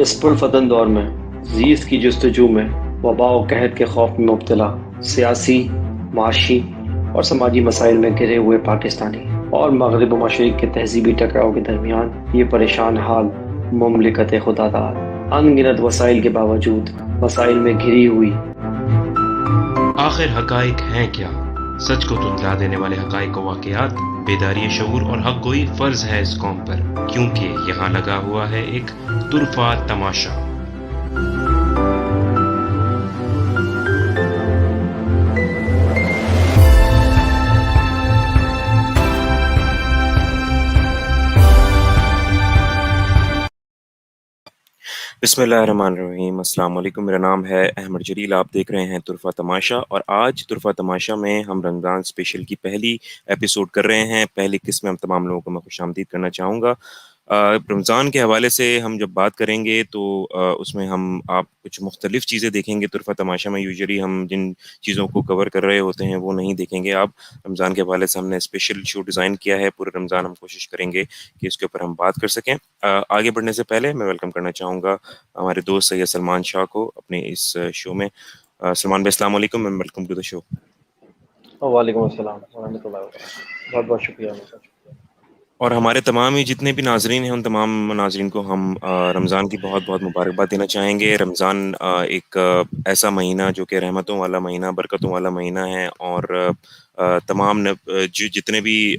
اس پرفتن دور میں زیست کی جستجو میں وبا و قحط کے خوف میں مبتلا سیاسی، معاشی اور سماجی مسائل میں گھرے ہوئے پاکستانی اور مغرب و مشرق کے تہذیبی ٹکراؤ کے درمیان یہ پریشان حال مملکت خدا داد ان گنت وسائل کے باوجود مسائل میں گھری ہوئی۔ آخر حقائق ہیں کیا؟ سچ کو تتلا دینے والے حقائق و واقعات، بیداری شعور اور حق گوئی فرض ہے اس قوم پر، کیونکہ یہاں لگا ہوا ہے ایک طرفہ تماشا۔ بسم اللہ الرحمن الرحیم۔ السلام علیکم، میرا نام ہے احمد جلیل، آپ دیکھ رہے ہیں طرفہ تماشا، اور آج طرفہ تماشا میں ہم رمضان اسپیشل کی پہلی ایپیسوڈ کر رہے ہیں۔ پہلی قسم میں ہم تمام لوگوں کو میں خوش آمدید کرنا چاہوں گا۔ رمضان کے حوالے سے ہم جب بات کریں گے تو اس میں ہم آپ کچھ مختلف چیزیں دیکھیں گے۔ طرفہ تماشا میں یوزلی ہم جن چیزوں کو کور کر رہے ہوتے ہیں وہ نہیں دیکھیں گے آپ۔ رمضان کے حوالے سے ہم نے اسپیشل شو ڈیزائن کیا ہے، پورے رمضان ہم کوشش کریں گے کہ اس کے اوپر ہم بات کر سکیں۔ آگے بڑھنے سے پہلے میں ویلکم کرنا چاہوں گا ہمارے دوست سید سلمان شاہ کو اپنے اس شو میں۔ سلمان بھائی السلام علیکم، ویلکم ٹو دا شو۔ وعلیکم السلام ورحمۃ اللہ وبرکاتہ، بہت بہت شکریہ۔ اور ہمارے تمام ہی جتنے بھی ناظرین ہیں ان تمام ناظرین کو ہم رمضان کی بہت بہت مبارکباد دینا چاہیں گے۔ رمضان ایک ایسا مہینہ جو کہ رحمتوں والا مہینہ، برکتوں والا مہینہ ہے، اور تمام جتنے بھی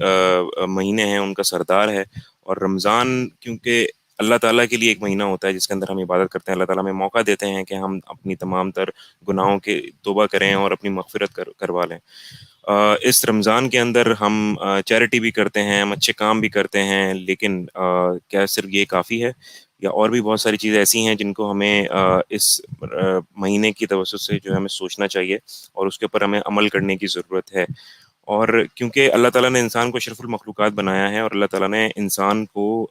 مہینے ہیں ان کا سردار ہے۔ اور رمضان کیونکہ اللہ تعالیٰ کے لیے ایک مہینہ ہوتا ہے جس کے اندر ہم عبادت کرتے ہیں، اللہ تعالیٰ ہمیں موقع دیتے ہیں کہ ہم اپنی تمام تر گناہوں کے توبہ کریں اور اپنی مغفرت کروا لیں۔ اس رمضان کے اندر ہم چیریٹی بھی کرتے ہیں، ہم اچھے کام بھی کرتے ہیں، لیکن کیا صرف یہ کافی ہے، یا اور بھی بہت ساری چیزیں ایسی ہیں جن کو ہمیں اس مہینے کی توسط سے جو ہے ہمیں سوچنا چاہیے اور اس کے اوپر ہمیں عمل کرنے کی ضرورت ہے۔ اور کیونکہ اللہ تعالیٰ نے انسان کو اشرف المخلوقات بنایا ہے، اور اللہ تعالیٰ نے انسان کو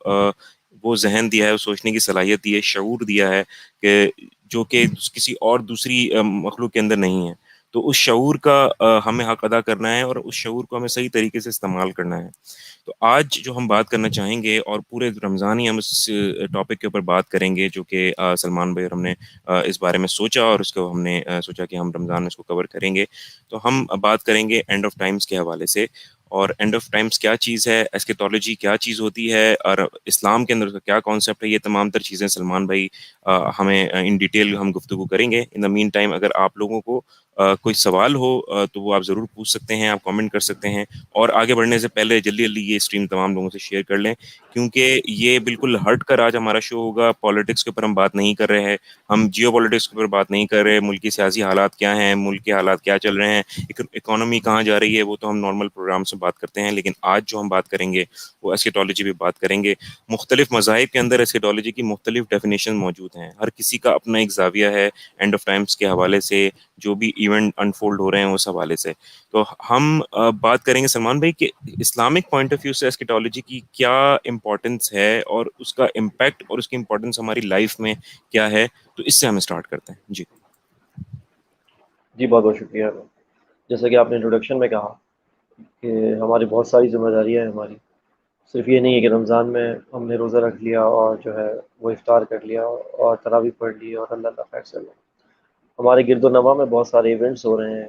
وہ ذہن دیا ہے، سوچنے کی صلاحیت دی ہے، شعور دیا ہے کہ جو کہ کسی اور دوسری مخلوق کے اندر نہیں ہے۔ تو اس شعور کا ہمیں حق ادا کرنا ہے، اور اس شعور کو ہمیں صحیح طریقے سے استعمال کرنا ہے۔ تو آج جو ہم بات کرنا چاہیں گے، اور پورے رمضان ہی ہم اس ٹاپک کے اوپر بات کریں گے، جو کہ سلمان بھائی اور ہم نے اس بارے میں سوچا، اور اس کو ہم نے سوچا کہ ہم رمضان میں اس کو کور کریں گے۔ تو ہم بات کریں گے اینڈ آف ٹائمز کے حوالے سے، اور اینڈ آف ٹائمز کیا چیز ہے، ایسکیٹولوجی کیا چیز ہوتی ہے، اور اسلام کے اندر اس کا کیا کانسیپٹ ہے۔ یہ تمام تر چیزیں سلمان بھائی ہمیں ان ڈیٹیل ہم گفتگو کریں گے۔ ان دا مین ٹائم اگر آپ لوگوں کو کوئی سوال ہو تو وہ آپ ضرور پوچھ سکتے ہیں، آپ کامنٹ کر سکتے ہیں، اور آگے بڑھنے سے پہلے جلدی جلدی یہ اسٹریم تمام لوگوں سے شیئر کر لیں، کیونکہ یہ بالکل ہٹ کر آج ہمارا شو ہوگا۔ پالیٹکس کے اوپر ہم بات نہیں کر رہے ہیں، ہم جیو پالیٹکس کے اوپر بات نہیں کر رہے، ملکی سیاسی حالات کیا ہیں، ملک کے حالات کیا چل رہے ہیں، اکانومی کہاں جا رہی ہے، وہ تو ہم نارمل پروگرام سے بات کرتے ہیں۔ لیکن آج جو ہم بات کریں گے وہ ایسکیٹولوجی پہ بات کریں گے۔ مختلف مذاہب کے اندر ایسکیٹولوجی کی مختلف ڈیفینیشن موجود ہیں، ہر کسی کا اپنا ایک زاویہ ہے اینڈ آف ٹائمز کے حوالے سے، جو بھی ایونٹ انفولڈ ہو رہے ہیں اس حوالے سے۔ تو ہم بات کریں گے سلمان بھائی کہ اسلامک پوائنٹ آف ویو سے ایسکیٹولوجی کی کیا امپورٹنس ہے، اور اس کا امپیکٹ اور اس کی امپورٹنس ہماری لائف میں کیا ہے۔ تو اس سے ہم اسٹارٹ کرتے ہیں۔ جی بہت بہت شکریہ۔ جیسا کہ آپ نے انٹروڈکشن میں کہا کہ ہماری بہت ساری ذمہ داریاں ہیں ہماری، صرف یہ نہیں ہے کہ رمضان میں ہم نے روزہ رکھ لیا اور جو ہے وہ افطار کر لیا اور تراویح پڑھ لی اور اللہ اللہ خیر سے لو۔ ہمارے گرد و نواح میں بہت سارے ایونٹس ہو رہے ہیں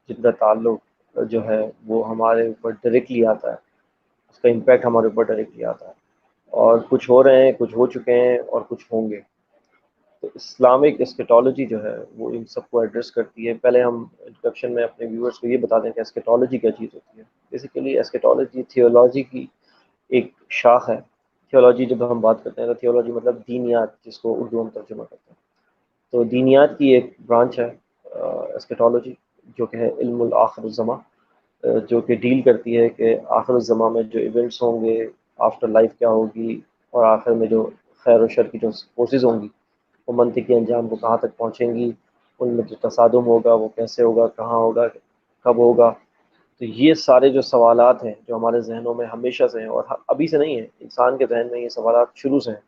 جن کا تعلق جو ہے وہ ہمارے اوپر ڈائریکٹلی آتا ہے، اس کا امپیکٹ ہمارے اوپر ڈائریکٹلی آتا ہے، اور کچھ ہو رہے ہیں، کچھ ہو چکے ہیں، اور کچھ ہوں گے۔ تو اسلامک اسکیٹولوجی جو ہے وہ ان سب کو ایڈریس کرتی ہے۔ پہلے ہم انٹروڈکشن میں اپنے ویورز کو یہ بتا دیں کہ اسکیٹولوجی کیا چیز ہوتی ہے۔ بیسیکلی اسکیٹولوجی تھیولوجی کی ایک شاخ ہے۔ تھیولوجی جب ہم بات کرتے ہیں تو تھیولوجی مطلب دینیات، جس کو اردو میں ترجمہ کرتے ہیں۔ تو دینیات کی ایک برانچ ہے اسکیٹولوجی، جو کہ ہے علم الآخر الزماں، جو کہ ڈیل کرتی ہے کہ آخر الزماں میں جو ایونٹس ہوں گے، آفٹر لائف کیا ہوگی، اور آخر میں جو خیر و شر کی جو فورسز ہوں گی وہ منطقی انجام کو کہاں تک پہنچیں گی، ان میں جو تصادم ہوگا وہ کیسے ہوگا، کہاں ہوگا، کب ہوگا۔ تو یہ سارے جو سوالات ہیں جو ہمارے ذہنوں میں ہمیشہ سے ہیں، اور ابھی سے نہیں ہیں، انسان کے ذہن میں یہ سوالات شروع سے ہیں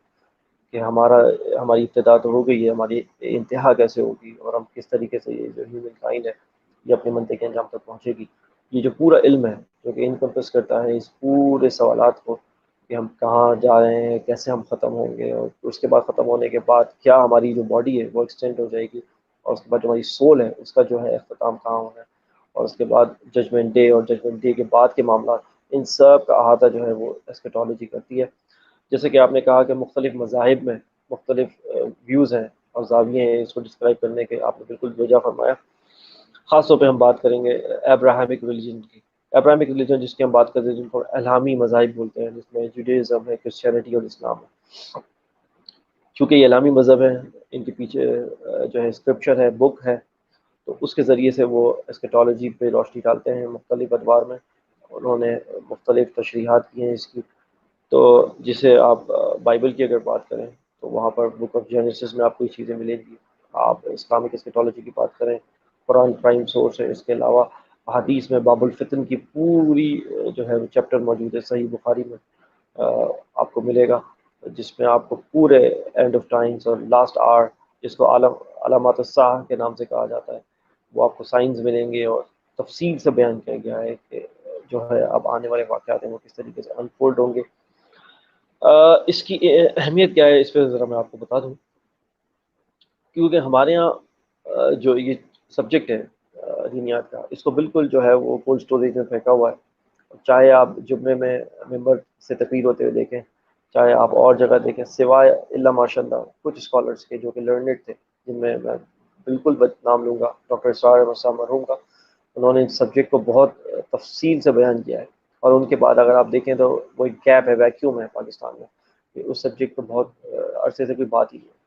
کہ ہماری ابتدا تو ہو گئی ہے، ہماری انتہا کیسے ہوگی، اور ہم کس طریقے سے یہ جو ہیومن کائنڈ ہے یہ اپنے منطقی انجام تک پہنچے گی۔ یہ جو پورا علم ہے جو کہ انکمپس کرتا ہے اس پورے سوالات کو، کہ ہم کہاں جا رہے ہیں، کیسے ہم ختم ہوں گے، اور اس کے بعد ختم ہونے کے بعد کیا ہماری جو باڈی ہے وہ ایکسٹینڈ ہو جائے گی، اور اس کے بعد جو ہماری سول ہے اس کا جو ہے اختتام کہاں ہونا ہے، اور اس کے بعد ججمنٹ ڈے اور ججمنٹ ڈے کے بعد کے معاملات، ان سب کا احاطہ جو ہے وہ ایسکیٹالوجی کرتی ہے۔ جیسے کہ آپ نے کہا کہ مختلف مذاہب میں مختلف ویوز ہیں اور زاویے ہیں اس کو ڈسکرائب کرنے کے، آپ نے بالکل بجا فرمایا۔ خاص طور پہ ہم بات کریں گے ابراہمک ریلیجن کی۔ ابراہمک ریلیجن جس کی ہم بات کرتے ہیں، جن کو الہامی مذاہب بولتے ہیں، جس میں جوڈیزم ہے، کرسچینٹی اور اسلام ہے۔ چونکہ یہ الہامی مذہب ہے، ان کے پیچھے جو ہے اسکرپچر ہے، بک ہے، تو اس کے ذریعے سے وہ اسکیٹالوجی پہ روشنی ڈالتے ہیں مختلف ادوار میں۔ انہوں نے مختلف تشریحات کی ہیں اس کی، تو جسے آپ بائبل کی اگر بات کریں تو وہاں پر بک آف جینیسس میں آپ کو یہ چیزیں ملیں گی۔ آپ اسلامک اسکیٹالوجی کی بات کریں، قرآن پرائم سورس ہے، اس کے علاوہ حدیث میں باب الفتن کی پوری جو ہے چیپٹر موجود ہے صحیح بخاری میں، آپ کو ملے گا، جس میں آپ کو پورے اینڈ آف ٹائمز اور لاسٹ آور، جس کو علامات الساعہ کے نام سے کہا جاتا ہے، وہ آپ کو سائنز ملیں گے، اور تفصیل سے بیان کیا گیا ہے کہ جو ہے اب آنے والے واقعات ہیں وہ کس طریقے سے انفولڈ ہوں گے۔ اس کی اہمیت کیا ہے اس پہ ذرا میں آپ کو بتا دوں، کیونکہ ہمارے ہاں جو یہ سبجیکٹ ہے دینیات کا، اس کو بالکل جو ہے وہ کولڈ اسٹوریج میں پھینکا ہوا ہے۔ چاہے آپ جمعے میں ممبر سے تقریر ہوتے ہوئے دیکھیں، چاہے آپ اور جگہ دیکھیں، سوائے اللہ ماشاء اللہ کچھ اسکالرس کے جو کہ لرنڈ تھے، جن میں بالکل نام لوں گا ڈاکٹر اسرار احمد صاحب مرحوم کا، انہوں نے اس سبجیکٹ کو بہت تفصیل سے بیان کیا ہے، اور ان کے بعد اگر آپ دیکھیں تو وہ ایک گیپ ہے، ویکیوم ہے پاکستان میں، کہ اس سبجیکٹ کو بہت عرصے سے کوئی بات ہی نہیں ہے۔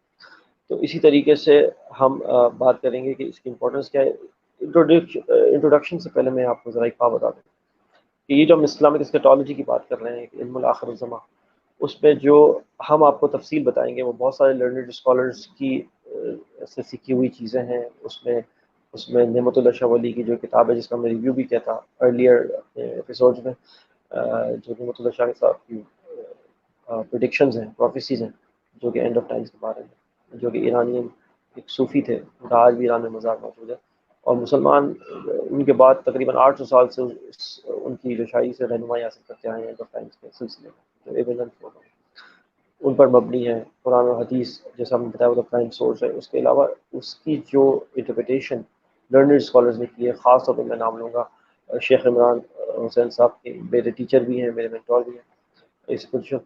تو اسی طریقے سے ہم بات کریں گے کہ اس کی امپورٹنس کیا ہے۔ انٹروڈکشن سے پہلے میں آپ کو ذرا ایک بات بتا دوں کہ یہ جو ہم اسلامک اسکیٹالوجی کی بات کر رہے ہیں، علم الآخر الزماں، اس میں جو ہم آپ کو تفصیل بتائیں گے وہ بہت سارے لرنڈ اسکالرس کی سے سیکھی ہوئی چیزیں ہیں۔ اس میں نعمت اللہ شاہ ولی کی جو کتاب ہے، جس کا میں ریویو بھی کیا تھا ارلیئر ایپیسوڈ میں، جو نعمت اللہ شاہ صاحب کی پریڈکشنز ہیں، پروفیسیز ہیں، جو کہ اینڈ آف ٹائمز کے بارے میں، جو کہ ایرانین ایک صوفی تھے، ان کا آج بھی ایران میں مزار موجود ہے، اور مسلمان ان کے بعد تقریباً 800 سال سے ان کی جو شاعری سے رہنمائی حاصل کرتے آئے ہیں اینڈ آف ٹائمز کے سلسلے میں، جو ایونٹ فورم ان پر مبنی ہے۔ قرآن و حدیث جیسا ہم نے بتایا وہ پرائم سورس ہے، اس کے علاوہ اس کی جو انٹرپریٹیشن لرنڈ اسکالرز نے کی ہے، خاص طور پہ میں نام لوں گا شیخ عمران حسین صاحب کے، میرے ٹیچر بھی ہیں، میرے مینٹور بھی ہیں اس پوزیشن،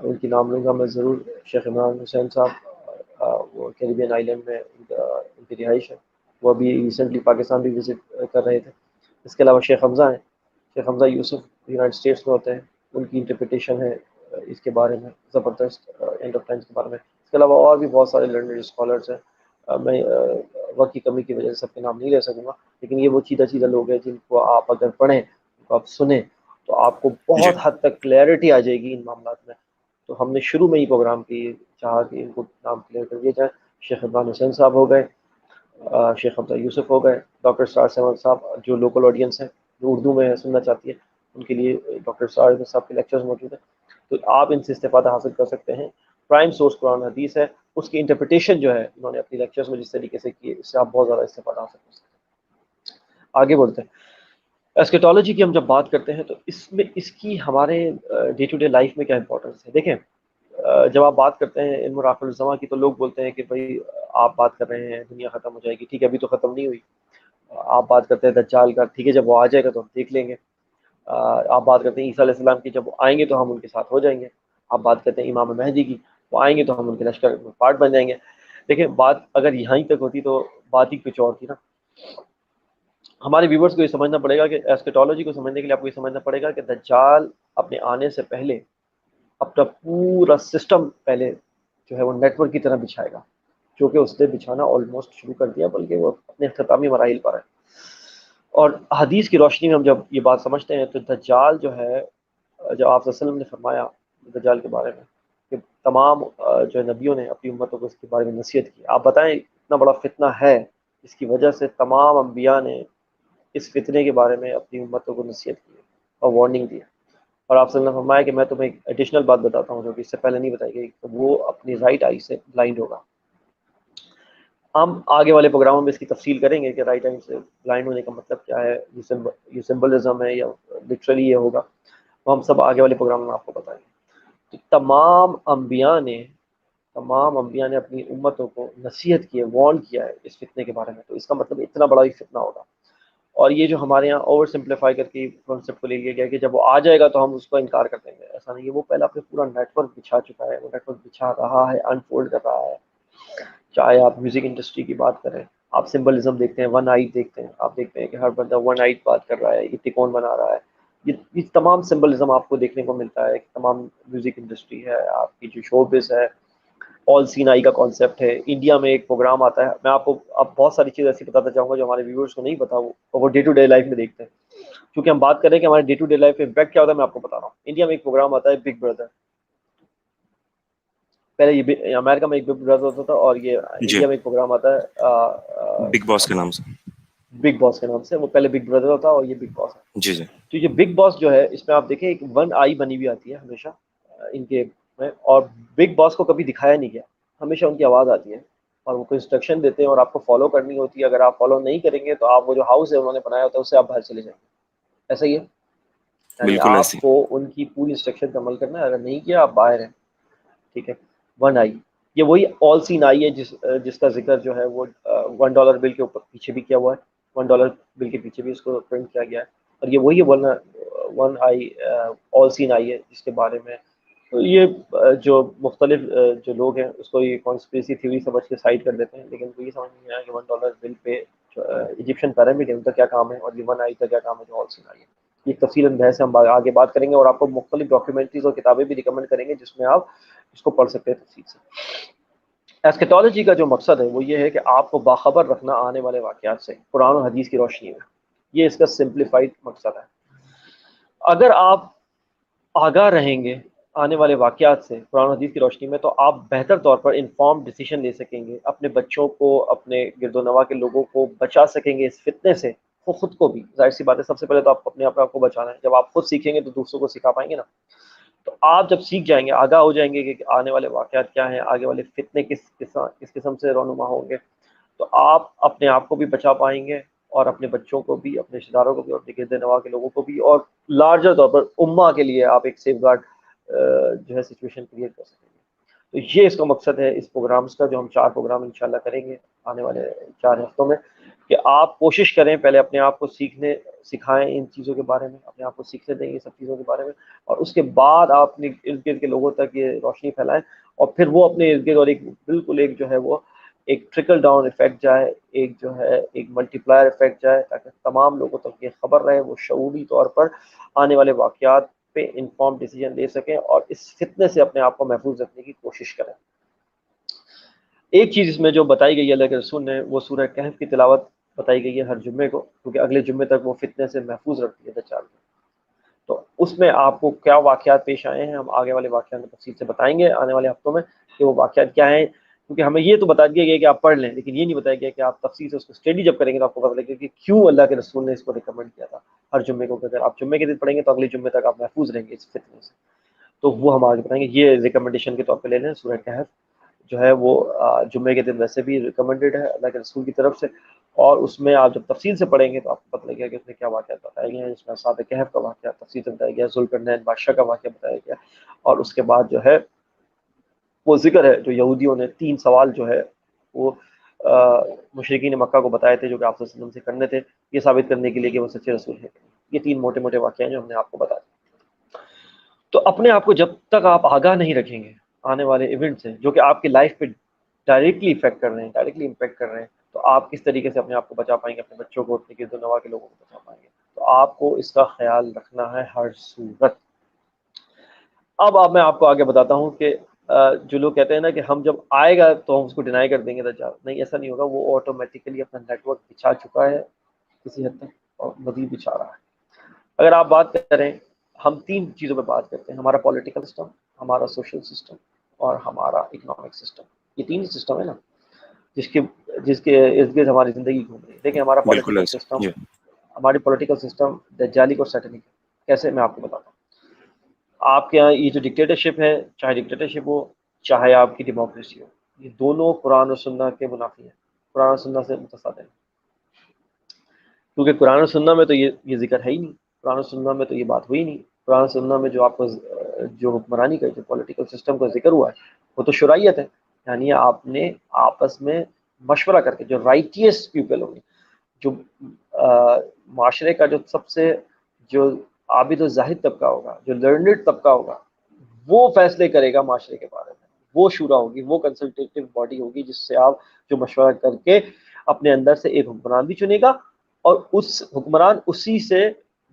ان کی نام لوں گا میں ضرور، شیخ عمران حسین صاحب، وہ کیریبین آئی لینڈ میں ان کی رہائش ہے، وہ ابھی ریسنٹلی پاکستان بھی وزٹ کر رہے تھے۔ اس کے علاوہ شیخ حمزہ ہیں، شیخ حمزہ یوسف یونائٹڈ اسٹیٹس میں ہوتے ہیں، ان کی انٹرپریٹیشن ہے اس کے بارے میں زبردست، اینڈ آف ٹائمز کے بارے میں۔ اس کے علاوہ اور بھی بہت سارے لرنڈ اسکالرس ہیں، میں وقت کی کمی کی وجہ سے سب کے نام نہیں لے سکوں گا، لیکن یہ وہ چیدہ لوگ ہیں جن کو آپ اگر پڑھیں، ان کو آپ سنیں، تو آپ کو جی بہت حد تک کلیئرٹی آ جائے گی ان معاملات میں۔ تو ہم نے شروع میں ہی پروگرام کی چاہا کہ ان کو نام کلیئر کر دیا جائے۔ شیخ عمران حسین صاحب ہو گئے، شیخ حمزہ یوسف ہو گئے، ڈاکٹر سار احمد صاحب جو لوکل آڈینس ہیں جو اردو میں سننا چاہتی ہے، ان کے لیے ڈاکٹر سار احمد صاحب کے لیکچرز موجود ہیں، تو آپ ان سے استفادہ حاصل کر سکتے ہیں۔ پرائم سورس قرآن حدیث ہے، اس کی انٹرپریٹیشن جو ہے انہوں نے اپنی لیکچرز میں جس طریقے سے کی ہے، اس سے آپ بہت زیادہ استفادہ حاصل کر سکتے ہیں۔ آگے بڑھتے ہیں، ایسکیٹالوجی کی ہم جب بات کرتے ہیں تو اس میں اس کی ہمارے ڈے ٹو ڈے لائف میں کیا امپورٹنس ہے۔ دیکھیں، جب آپ بات کرتے ہیں علم الآخر الزماں کی، تو لوگ بولتے ہیں کہ بھائی آپ بات کر رہے ہیں دنیا ختم ہو جائے گی، ٹھیک ہے ابھی تو ختم نہیں ہوئی۔ آپ بات کرتے ہیں دجال کا، ٹھیک ہے جب وہ آ جائے گا تو ہم دیکھ لیں گے۔ آپ بات کرتے ہیں عیسیٰ علیہ السلام کی، جب وہ آئیں گے تو ہم ان کے ساتھ ہو جائیں گے۔ آپ بات کرتے ہیں امام مہدی کی، وہ آئیں گے تو ہم ان کے لشکر میں پارٹ بن جائیں گے۔ دیکھیں، بات اگر یہاں تک ہوتی تو بات ہی کچھ اور تھی نا۔ ہمارے ویورز کو یہ سمجھنا پڑے گا کہ ایسکیٹالوجی کو سمجھنے کے لیے آپ کو یہ سمجھنا پڑے گا کہ دجال اپنے آنے سے پہلے اپنا پورا سسٹم پہلے جو ہے وہ نیٹ ورک کی طرح بچھائے گا، جو کہ اس نے بچھانا آلموسٹ شروع کر دیا، بلکہ وہ اپنے اختتامی مراحل پر ہے۔ اور حدیث کی روشنی میں ہم جب یہ بات سمجھتے ہیں تو دجال جو ہے، جو آپ صلی اللہ علیہ وسلم نے فرمایا دجال کے بارے میں کہ تمام جو نبیوں نے اپنی امتوں کو اس کے بارے میں نصیحت کی۔ آپ بتائیں اتنا بڑا فتنہ ہے، اس کی وجہ سے تمام انبیاء نے اس فتنے کے بارے میں اپنی امتوں کو نصیحت کی اور وارننگ دی۔ اور آپ صلی اللہ علیہ وسلم نے فرمایا کہ میں تمہیں ایک ایڈیشنل بات بتاتا ہوں جو کہ اس سے پہلے نہیں بتائی گئی، کہ وہ اپنی رائٹ آئی سے بلائنڈ ہوگا۔ ہم آگے والے پروگراموں میں اس کی تفصیل کریں گے کہ رائٹ آئی سے بلائنڈ ہونے کا مطلب کیا ہے، یہ سمبلزم ہے یا لٹرلی یہ ہوگا، وہ ہم سب آگے والے پروگرام میں آپ کو بتائیں گے۔ تمام انبیاء نے اپنی امتوں کو نصیحت کی ہے، وارن کیا ہے اس فتنے کے بارے میں. تو اس کا مطلب اتنا بڑا ہی فتنہ ہوگا. اور یہ جو ہمارے یہاں اوور سمپلیفائی کر کے کانسیپٹ کو لے لیا گیا کہ جب وہ آ جائے گا تو ہم اس کو انکار کر دیں گے، ایسا نہیں ہے. وہ پہلے اپنے پورا نیٹ ورک بچھا چکا ہے، وہ نیٹ ورک بچھا رہا ہے، انفولڈ کر رہا ہے. چاہے آپ میوزک انڈسٹری کی بات کریں، آپ سمبلزم دیکھتے ہیں، ون آئی دیکھتے ہیں، آپ دیکھتے ہیں کہ ہر بندہ ون آئی بات کر رہا ہے، یہ تکون بنا رہا ہے. یہ تمام سمبلزم آپ کو دیکھنے کو ملتا ہے. تمام میوزک انڈسٹری ہے، آپ کی جو شوبز ہے، آل سین آئی کا کانسیپٹ ہے. انڈیا میں ایک پروگرام آتا ہے، میں آپ کو اب بہت ساری چیز ایسی بتاتا چاہوں گا جو ہمارے ویورز کو نہیں پتا، وہ ڈے ٹو ڈے لائف میں دیکھتے ہیں. کیونکہ ہم بات کریں کہ ہمارے ڈے ٹو ڈے لائف میں امپیکٹ کیا ہوتا ہے، میں آپ کو بتا رہا ہوں. انڈیا میں ایک پروگرام آتا ہے بگ بردر. پہلے یہ امریکہ میں ایک بگ بردر ہوتا تھا، اور یہ جی، انڈیا میں ایک پروگرام آتا ہے بگ باس کے نام سے. بگ باس کے نام سے. وہ پہلے بگ بردر ہوتا ہے اور یہ بگ باس ہے. جی جی. تو یہ بگ باس جو ہے اس میں آپ دیکھیں ایک ون آئی بنی ہوئی آتی ہے ہمیشہ ان کے میں، اور بگ باس کو کبھی دکھایا نہیں گیا. ہمیشہ ان کی آواز آتی ہے اور وہ کوئی انسٹرکشن دیتے ہیں اور آپ کو فالو کرنی ہوتی ہے. اگر آپ فالو نہیں کریں گے تو آپ وہ جو ہاؤس ہے انہوں نے بنایا ہوتا ہے اس سے آپ باہر چلے جائیں گے. ایسا ہی ہے، یعنی بالکل آپ ایسی. کو ان کی پوری انسٹرکشن پہ عمل کرنا ہے. اگر نہیں کیا آپ باہر ہیں. ٹھیک ہے. ون آئی یہ وہی آل سین آئی ہے جس کا ذکر جو ہے وہ $1 بل کے اوپر پیچھے بھی کیا ہوا ہے. $1 بل کے پیچھے بھی اس کو پرنٹ کیا گیا ہے. اور یہ وہی ون آئی آل سین آئی ہے جس کے بارے میں یہ جو مختلف جو لوگ ہیں اس کو یہ کانسپریسی تھیوری سمجھ کے سائڈ کر دیتے ہیں. لیکن ان کو یہ سمجھ نہیں آیا کہ $1 بل پہ ایجپشن پیرامڈ ہے ان کا کیا کام ہے، اور یہ ون آئی کا کیا کام ہے جو آل سین آئی ہے. یہ تفصیل بحث ہم آگے بات کریں گے، اور آپ کو مختلف ڈاکیومنٹریز اور کتابیں بھی ریکمنڈ کریں گے جس میں آپ اس کو پڑھ سکتے ہیں تفصیل سے. ایسکیٹالوجی کا جو مقصد ہے وہ یہ ہے کہ آپ کو باخبر رکھنا آنے والے واقعات سے قرآن و حدیث کی روشنی میں. یہ اس کا سمپلیفائڈ مقصد ہے. اگر آپ آگاہ رہیں گے آنے والے واقعات سے قرآن و حدیث کی روشنی میں، تو آپ بہتر طور پر انفارم ڈیسیشن لے سکیں گے، اپنے بچوں کو، اپنے گرد و نواح کے لوگوں کو بچا سکیں گے اس فتنے سے، خود کو بھی. ظاہر سی بات ہے، سب سے پہلے تو آپ اپنے آپ کو بچانا ہے. جب آپ خود سیکھیں گے تو دوسروں کو سکھا پائیں گے نا. تو آپ جب سیکھ جائیں گے، آگاہ ہو جائیں گے کہ آنے والے واقعات کیا ہیں، آگے والے فتنے کس قسم سے رونما ہوں گے، تو آپ اپنے آپ کو بھی بچا پائیں گے، اور اپنے بچوں کو بھی، اپنے رشتے داروں کو بھی، اور اپنے گرد نواح کے لوگوں کو بھی، اور لارجر طور پر امہ کے لیے آپ ایک سیف گارڈ جو ہے سچویشن کریٹ کر سکیں گے. تو یہ اس کا مقصد ہے اس پروگرامز کا، جو ہم 4 پروگرام انشاءاللہ کریں گے آنے والے 4 ہفتوں میں، کہ آپ کوشش کریں پہلے اپنے آپ کو سکھائیں ان چیزوں کے بارے میں، اپنے آپ کو سیکھنے دیں یہ سب چیزوں کے بارے میں، اور اس کے بعد آپ اپنے ارد گرد کے لوگوں تک یہ روشنی پھیلائیں، اور پھر وہ اپنے ارد گرد، اور ایک بالکل ایک جو ہے وہ ایک ٹرکل ڈاؤن ایفیکٹ جائے، ایک جو ہے ایک ملٹی پلائر ایفیکٹ جائے، تاکہ تمام لوگوں تک یہ خبر رہے، وہ شعوری طور پر آنے والے واقعات پہ انفارم ڈیسیجن لے سکیں اور اس فتنے سے اپنے آپ کو محفوظ رکھنے کی کوشش کریں. ایک چیز اس میں جو بتائی گئی ہے اللہ کے رسول نے، وہ سورہ کہف کی تلاوت بتائی گئی ہے ہر جمعے کو، کیونکہ اگلے جمعے تک وہ فتنے سے محفوظ رکھتی ہے دجال کو. تو اس میں آپ کو کیا واقعات پیش آئے ہیں، ہم آگے والے واقعات میں تفصیل سے بتائیں گے آنے والے ہفتوں میں کہ وہ واقعات کیا ہیں. کیونکہ ہمیں یہ تو بتا دیا گیا کہ آپ پڑھ لیں، لیکن یہ نہیں بتایا گیا کہ آپ تفصیل سے اس کو اسٹڈی جب کریں گے تو آپ کو پتہ لگے گا کہ کیوں اللہ کے رسول نے اس کو ریکمنڈ کیا تھا ہر جمعے کو. اگر آپ جمعے کے دن پڑھیں گے تو اگلے جمعے تک آپ محفوظ رہیں گے اس فتنے سے. تو وہ ہم آگے بتائیں گے. یہ ریکمنڈیشن کے طور پہ لے لیں. سورہ کہف جو ہے وہ جمعے کے دن ویسے بھی ریکمنڈیڈ ہے اللہ کے رسول کی طرف سے، اور اس میں آپ جب تفصیل سے پڑھیں گے تو آپ کو پتہ لگے گا کہ اس میں کیا واقعات بتائے گئے ہیں. اس میں اصحاب کہف کا واقعہ تفصیل سے بتایا گیا، ذوالقرنین بادشاہ کا واقعہ بتایا گیا، اور اس کے بعد جو ہے وہ ذکر ہے جو یہودیوں نے 3 سوال جو ہے وہ مشرکین مکہ کو بتائے تھے جو کہ آپ صلی اللہ علیہ وسلم سے کرنے تھے، یہ ثابت کرنے کے لیے کہ وہ سچے رسول ہیں. یہ 3 موٹے موٹے واقعے ہیں جو ہم نے آپ کو بتا دیے. تو اپنے آپ کو جب تک آپ آگاہ نہیں رکھیں گے آنے والے ایونٹ سے جو کہ آپ کی لائف پہ ڈائریکٹلی افیکٹ کر رہے ہیں، ڈائریکٹلی امپیکٹ کر رہے ہیں، تو آپ کس طریقے سے اپنے آپ کو بچا پائیں گے، اپنے بچوں کو، اپنے گرد و نواح کے لوگوں کو بچا پائیں گے. تو آپ کو اس کا خیال رکھنا ہے ہر صورت. اب میں آپ کو آگے بتاتا ہوں کہ جو لوگ کہتے ہیں نا کہ ہم جب آئے گا تو ہم اس کو ڈینائی کر دیں گے دجال، نہیں، ایسا نہیں ہوگا. وہ آٹومیٹیکلی اپنا نیٹ ورک بچھا چکا ہے کسی حد تک، اور مزید بچھا رہا ہے. اگر آپ بات کریں، ہم 3 چیزوں پہ بات کرتے ہیں: ہمارا پولیٹیکل سسٹم، ہمارا سوشل سسٹم، اور ہمارا اکنامک سسٹم. یہ 3 سسٹم ہے نا جس کے ارد گرد ہماری زندگی گھوم رہی ہے. دیکھیں ہمارا بالکل پولیٹیکل ایسا. سسٹم، جی. ہماری پولیٹیکل سسٹم دجالی اور سیٹنک ہے. کیسے، میں آپ کو بتاتا ہوں. آپ کے یہاں یہ جو ڈکٹیٹرشپ ہے، چاہے ڈکٹیٹرشپ ہو چاہے آپ کی ڈیموکریسی ہو، یہ دونوں قرآن و سنت کے منافی ہیں، قرآن و سنت سے متصادم ہیں. کیونکہ قرآن و سنت میں تو یہ ذکر ہے ہی نہیں، قرآن و سنت میں تو یہ بات ہوئی نہیں قرآن سننا میں جو آپ کو جو حکمرانی کا جو پولیٹیکل سسٹم کا ذکر ہوا ہے وہ تو شرعیت ہے، یعنی آپ نے آپس میں مشورہ کر کے جو رائٹیس پیپل ہوں گے، جو معاشرے کا جو سب سے جو عابد و زاہد طبقہ ہوگا، جو لرنڈ طبقہ ہوگا، وہ فیصلے کرے گا معاشرے کے بارے میں، وہ شورا ہوگی، وہ کنسلٹیٹو باڈی ہوگی جس سے آپ جو مشورہ کر کے اپنے اندر سے ایک حکمران بھی چنے گا، اور اس حکمران اسی سے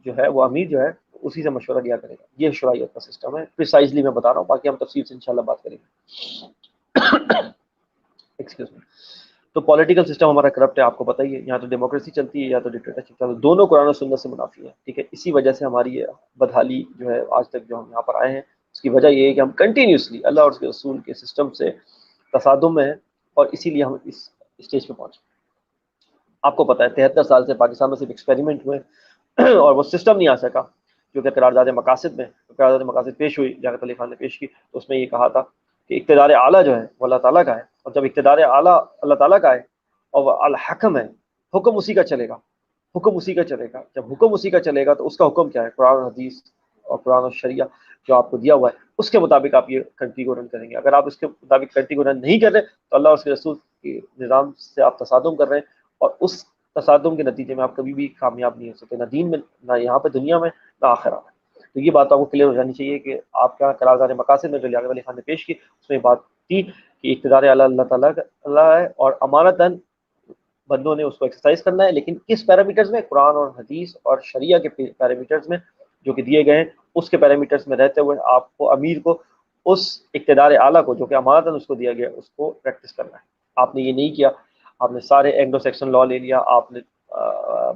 جو ہے وہ امیر جو ہے اسی سے مشورہ لیا کرے گا۔ یہ شرعیت کا سسٹم ہے، پریسائزلی میں بتا رہا ہوں، باقی ہم تفصیل سے انشاءاللہ بات کریں گے۔ Excuse me. تو پولیٹیکل سسٹم ہمارا کرپٹ ہے، آپ کو پتہ ہی ہے، یہاں تو ڈیموکریسی چلتی ہے یا تو ڈکٹیٹرشپ چلتا ہے، دونوں قرآن و سنت سے منافی ہے، ٹھیک ہے۔ اسی وجہ سے ہماری یہ بدحالی جو ہے آج تک جو ہم یہاں پر آئے ہیں، اس کی وجہ یہ ہے کہ ہم کنٹینیوسلی اللہ اور اس کے رسول کے سسٹم سے تصادم میں ہیں، اور اسی لیے ہم اس اسٹیج پہ پہنچے۔ آپ کو پتہ ہے 73 سال سے پاکستان میں صرف ایکسپیریمنٹ ہوئے اور وہ سسٹم نہیں آ سکا، جو کہ قرارداد مقاصد میں قرارداد مقاصد پیش ہوئی، لیاقت علی خان نے پیش کی، تو اس میں یہ کہا تھا کہ اقتدار اعلیٰ جو ہے وہ اللہ تعالیٰ کا ہے، اور جب اقتدار اعلیٰ اللہ تعالیٰ کا ہے اور وہ الحکم ہے، حکم اسی کا چلے گا، حکم اسی کا چلے گا۔ جب حکم اسی کا چلے گا تو اس کا حکم کیا ہے؟ قرآن و حدیث اور قرآن و شریعہ جو آپ کو دیا ہوا ہے، اس کے مطابق آپ یہ کنٹری کو رن کریں گے۔ اگر آپ اس کے مطابق کنٹری کو رن نہیں کر رہے تو اللہ اور اس کے رسول کے نظام سے آپ تصادم کر رہے ہیں، اور اس تصادم کے نتیجے میں آپ کبھی بھی کامیاب نہیں ہو سکتے، نہ دین میں، نہ یہاں پہ دنیا میں، نہ آخرت میں۔ تو یہ بات آپ کو کلیئر ہو جانی چاہیے کہ آپ کا قرارداد مقاصد میں جو لیاقت علی خان نے پیش کی، اس میں بات تھی کہ اقتدار اعلیٰ اللہ تعالیٰ کا اللہ ہے، اور امانتاً بندوں نے اس کو ایکسرسائز کرنا ہے، لیکن کس پیرامیٹرز میں؟ قرآن اور حدیث اور شریعہ کے پیرامیٹرز میں جو کہ دیے گئے ہیں، اس کے پیرامیٹرز میں رہتے ہوئے آپ کو امیر کو اس اقتدار اعلیٰ کو جو کہ امانتاً اس کو دیا گیا اس کو پریکٹس کرنا ہے۔ آپ نے یہ نہیں کیا، آپ نے سارے اینگلو سیکسن لا لے لیا، آپ نے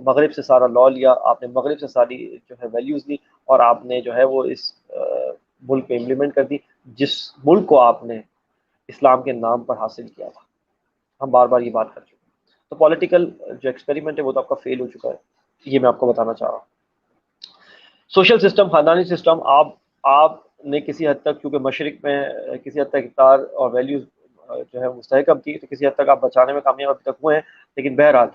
مغرب سے سارا لا لیا، آپ نے مغرب سے ساری جو ہے ویلیوز لی، اور آپ نے جو ہے وہ اس ملک پہ امپلیمنٹ کر دی، جس ملک کو آپ نے اسلام کے نام پر حاصل کیا تھا۔ ہم بار بار یہ بات کر چکے ہیں۔ تو پولیٹیکل جو ایکسپیریمنٹ ہے وہ تو آپ کا فیل ہو چکا ہے، یہ میں آپ کو بتانا چاہ رہا ہوں۔ سوشل سسٹم، خاندانی سسٹم، آپ نے کسی حد تک، کیونکہ مشرق میں کسی حد تک اقدار اور ویلیوز جو ہے مستحکم تھی، تو کسی حد تک آپ بچانے میں کامیاب ابھی تک ہوئے ہیں، لیکن بہرحال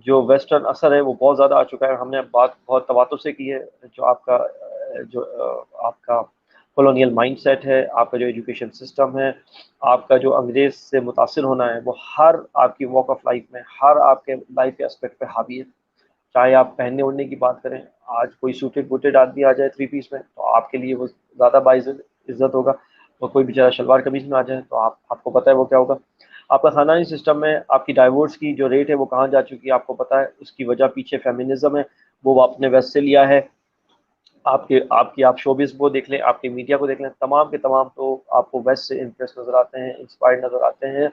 جو ویسٹرن اثر ہے وہ بہت زیادہ آ چکا ہے۔ ہم نے بات بہت تواتر سے کی ہے، جو آپ کا کولونیل مائنڈ سیٹ ہے، آپ کا جو ایجوکیشن سسٹم ہے، آپ کا جو انگریز سے متاثر ہونا ہے، وہ ہر آپ کی واک آف لائف میں، ہر آپ کے لائف کے اسپیکٹ پہ حاوی ہے۔ چاہے آپ پہننے اوڑھنے کی بات کریں، آج کوئی سوٹڈ بوٹڈ آدمی آ جائے 3 پیس میں تو آپ کے لیے وہ زیادہ باعزت عزت ہوگا، اور کوئی بیچارہ شلوار قمیض میں آ جائے تو آپ کو پتہ ہے وہ کیا ہوگا۔ آپ کا خاندانی سسٹم میں آپ کی ڈائیورس کی جو ریٹ ہے وہ کہاں جا چکی ہے آپ کو پتہ ہے، اس کی وجہ پیچھے فیمنزم ہے، وہ آپ نے ویسٹ سے لیا ہے۔ آپ شوبز کو دیکھ لیں، آپ کی میڈیا کو دیکھ لیں، تمام کے تمام تو آپ کو ویسٹ سے امپریس نظر آتے ہیں، انسپائرڈ نظر آتے ہیں،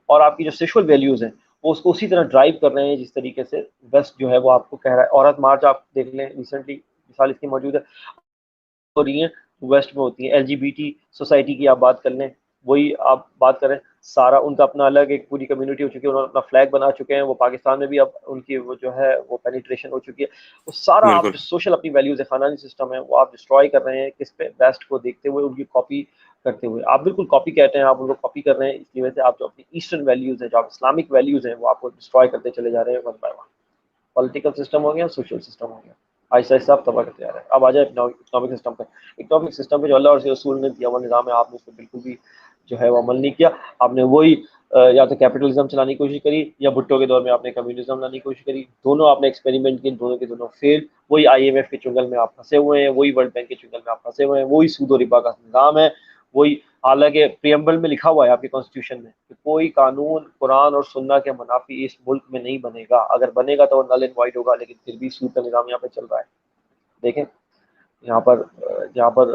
اور آپ کی جو سیکشول ویلیوز ہیں وہ اس کو اسی طرح ڈرائیو کر رہے ہیں جس طریقے سے ویسٹ جو ہے وہ آپ کو کہہ رہا ہے۔ عورت مارچ آپ دیکھ لیں، ریسنٹلی مثال اس کی موجود ہے، ہو رہی ہیں، ویسٹ میں ہوتی ہیں۔ L G B T society کی آپ بات کر لیں، وہی آپ بات کریں، سارا ان کا اپنا الگ ایک پوری کمیونٹی ہو چکی ہے، انہوں نے اپنا فلیگ بنا چکے ہیں، وہ پاکستان میں بھی اب ان کی وہ جو ہے وہ پینیٹریشن ہو چکی ہے۔ وہ سارا آپ بالکل جو سوشل اپنی ویلیوز ہے، خاندانی سسٹم ہے، وہ آپ ڈسٹروائے کر رہے ہیں، کس پہ؟ ویسٹ کو دیکھتے ہوئے، ان کی کاپی کرتے ہوئے۔ آپ بالکل کاپی کہتے ہیں، آپ ان کو کاپی کر رہے ہیں، اس کی وجہ سے آپ جو اپنی ایسٹرن ویلیوز ہیں، جو آپ اسلامک ویلیوز ہیں، وہ آپ کو ڈسٹروائے کرتے چلے جا رہے ہیں one by one. Political system ہو گیا، سوشل سسٹم ہو گیا، آہستہ آہستہ آپ تباہ کرتے جا رہے ہیں۔ اب آ جائے اکنامک سسٹم پہ۔ اکنامک سسٹم پہ جو اللہ اور اس کے رسول نے دیا ہوا نظام ہے، آپ نے اس کو بالکل بھی جو ہے وہ عمل نہیں کیا۔ آپ نے وہی یا تو کیپٹلزم چلانے کی کوشش کری، یا بھٹو کے دور میں آپ نے کمیونزم لانے کی کوشش کری، دونوں آپ نے ایکسپیریمنٹ کیے، دونوں کے دونوں فیل۔ وہی آئی ایم ایف کے چنگل میں آپ پھنسے ہوئے ہیں، وہی ورلڈ بینک کے چنگل میں آپ پھنسے ہوئے ہیں، وہی سود و ربا کا نظام ہے، وہی، حالانکہ پریمبل میں لکھا ہوا ہے آپ کی کانسٹیٹیوشن میں کہ کوئی قانون قرآن اور سنت کے منافی اس ملک میں نہیں بنے گا، اگر بنے گا تو وہ نل اینڈ وائڈ ہوگا، لیکن پھر بھی سود کا نظام یہاں پہ چل رہا ہے۔ دیکھیں یہاں پر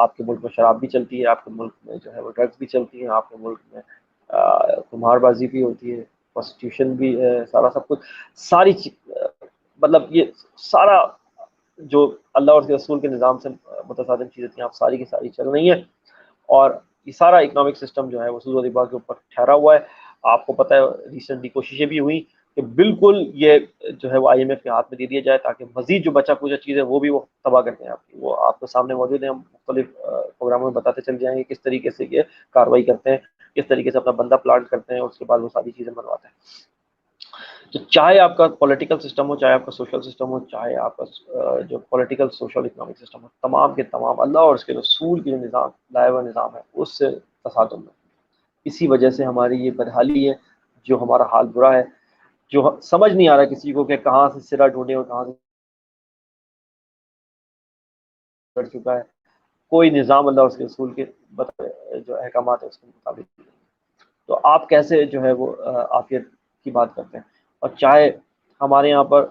آپ کے ملک میں شراب بھی چلتی ہے، آپ کے ملک میں جو ہے وہ ڈرگس بھی چلتی ہیں، آپ کے ملک میں قمار بازی بھی ہوتی ہے، پروسٹیوشن بھی ہے، سارا سب کچھ، ساری مطلب یہ سارا جو اللہ اور اس کے رسول کے نظام سے متصادم چیزیں تھیں، آپ ساری کی ساری چل رہی ہیں، اور یہ سارا اکنامک سسٹم جو ہے وہ سود و ربا کے اوپر ٹھہرا ہوا ہے۔ آپ کو پتہ ہے ریسنٹلی کوششیں بھی ہوئی کہ بالکل یہ جو ہے وہ آئی ایم ایف کے ہاتھ میں دے دیا جائے، تاکہ مزید جو بچا کچا چیزیں وہ بھی وہ تباہ کرتے ہیں آپ کی، وہ آپ کے سامنے موجود ہیں، ہم مختلف پروگراموں میں بتاتے چل جائیں گے کس طریقے سے یہ کارروائی کرتے ہیں، کس طریقے سے اپنا بندہ پلانٹ کرتے ہیں، اس کے بعد وہ ساری چیزیں بنواتے ہیں۔ تو چاہے آپ کا پولیٹیکل سسٹم ہو، چاہے آپ کا سوشل سسٹم ہو، چاہے آپ کا جو پولیٹیکل سوشل اکنامک سسٹم ہو، تمام کے تمام اللہ اور اس کے رسول کی جو نظام لائے ہوا نظام ہے اس سے تصادم ہے. اسی وجہ سے ہماری یہ بدحالی ہے، جو ہمارا حال برا ہے، جو سمجھ نہیں آ رہا کسی کو کہ کہاں سے سرا ڈھونڈے اور کہاں سے چڑھ چکا ہے. کوئی نظام اللہ اور اس کے رسول کے جو احکامات ہیں اس کے مطابق. تو آپ کیسے جو ہے وہ عافیت کی بات کرتے ہیں؟ اور چاہے ہمارے یہاں پر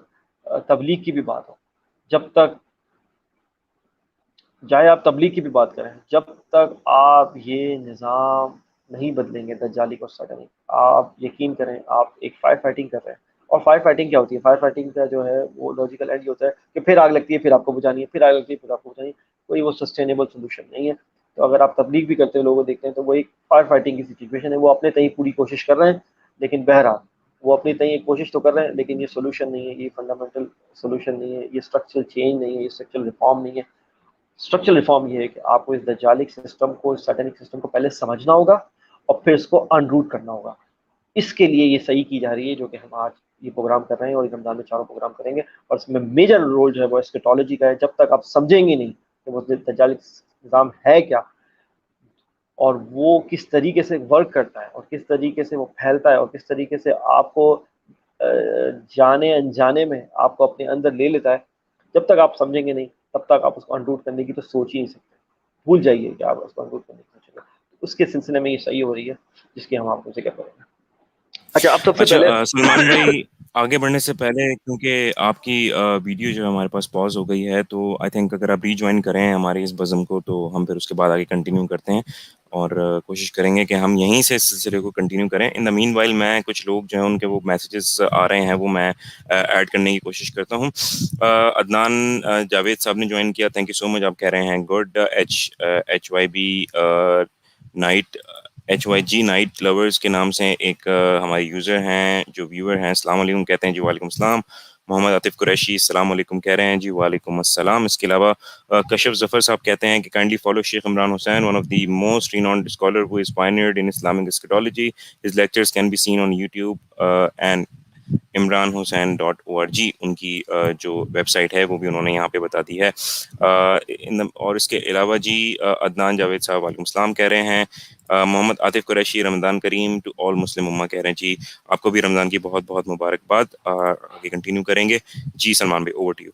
تبلیغ کی بھی بات ہو، جب تک چاہے آپ تبلیغ کی بھی بات کریں، جب تک آپ یہ نظام نہیں بدلیں گے دجالی کو سٹنگ، آپ یقین کریں آپ ایک فائر فائٹنگ کر رہے ہیں. اور فائر فائٹنگ کیا ہوتی ہے؟ فائر فائٹنگ کا جو ہے وہ لاجیکل اینڈ یہ ہوتا ہے کہ پھر آگ لگتی ہے، پھر آپ کو بجھانی ہے، پھر آگ لگتی ہے، پھر آپ کو بجھانی ہے. کوئی وہ سسٹینیبل سولوشن نہیں ہے. تو اگر آپ تبلیغ بھی کرتے ہیں، لوگوں کو دیکھتے ہیں، تو وہ ایک فائر فائٹنگ کی سچویشن ہے. وہ اپنے تئیں پوری کوشش کر رہے ہیں، لیکن بہرحال وہ اپنی تئیں ایک کوشش تو کر رہے ہیں، لیکن یہ سولوشن نہیں ہے، یہ فنڈامنٹل سولوشن نہیں ہے، یہ اسٹرکچرل چینج نہیں ہے، یہ اسٹرکچرل ریفارم نہیں ہے. اسٹرکچرل ریفارم یہ ہے کہ آپ کو اس دجالک سسٹم کو، اس سیٹنک سسٹم کو پہلے سمجھنا ہوگا اور پھر اس کو انروٹ کرنا ہوگا. اس کے لیے یہ صحیح کی جا رہی ہے جو کہ ہم آج یہ پروگرام کر رہے ہیں، اور رمضان میں 4 پروگرام کریں گے. اور اس میں میجر رول جو ہے وہ اسکیٹالوجی کا ہے. جب تک آپ سمجھیں گے نہیں کہ وہ دجالک نظام ہے کیا، اور وہ کس طریقے سے ورک کرتا ہے، اور کس طریقے سے وہ پھیلتا ہے، اور کس طریقے سے آپ کو جانے انجانے میں آپ کو اپنے اندر لے لیتا ہے، جب تک آپ سمجھیں گے نہیں تب تک آپ اس کو انروٹ کرنے کی تو سوچ ہی نہیں سکتے. بھول جائیے کہ آپ اس کو انروٹ کرنے کی سوچیں گے. اس کے سلسلے میں یہ صحیح ہو رہی ہے جس کی ہم آپ کو ذکر کریں گے. اچھا، اب سب سے پہلے سلمان بھائی آگے بڑھنے سے پہلے، کیونکہ آپ کی ویڈیو جو ہمارے پاس پاز ہو گئی ہے، تو آئی تھنک اگر آپ ری جوائن کریں ہمارے اس بزم کو، تو ہم پھر اس کے بعد آگے کنٹینیو کرتے ہیں، اور کوشش کریں گے کہ ہم یہیں سے اس سلسلے کو کنٹینیو کریں. ان دا مین وائل میں کچھ لوگ جو ہیں ان کے وہ میسیجز آ رہے ہیں، وہ میں ایڈ کرنے کی کوشش کرتا ہوں. عدنان جاوید صاحب نے جوائن کیا، تھینک یو سو مچ. آپ کہہ رہے ہیں good. H Y B night, H Y G night lovers کے نام سے ایک ہمارے یوزر ہیں جو ویور ہیں، السلام علیکم کہتے ہیں جی. وعلیکم السلام. محمد عاطف قریشی السلام علیکم کہہ رہے ہیں جی. وعلیکم السلام. اس کے علاوہ کشف ظفر صاحب کہتے ہیں کہ kindly follow Sheikh Imran Hussain, one of the most renowned scholar who has pioneered in Islamic eschatology. His lectures can be seen on YouTube and imranhussain.org ان کی جو ویب سائٹ ہے وہ بھی انہوں نے یہاں پہ بتا دی ہے. اور اس کے علاوہ جی عدنان جاوید صاحب وعلیکم السلام کہہ رہے ہیں. محمد عاطف قریشی رمضان کریم ٹو آل مسلم امہ کہہ رہے ہیں جی. آپ کو بھی رمضان کی بہت بہت مبارکباد. آگے کنٹینیو کریں گے جی. سلمان بھائی اوور ٹو یو.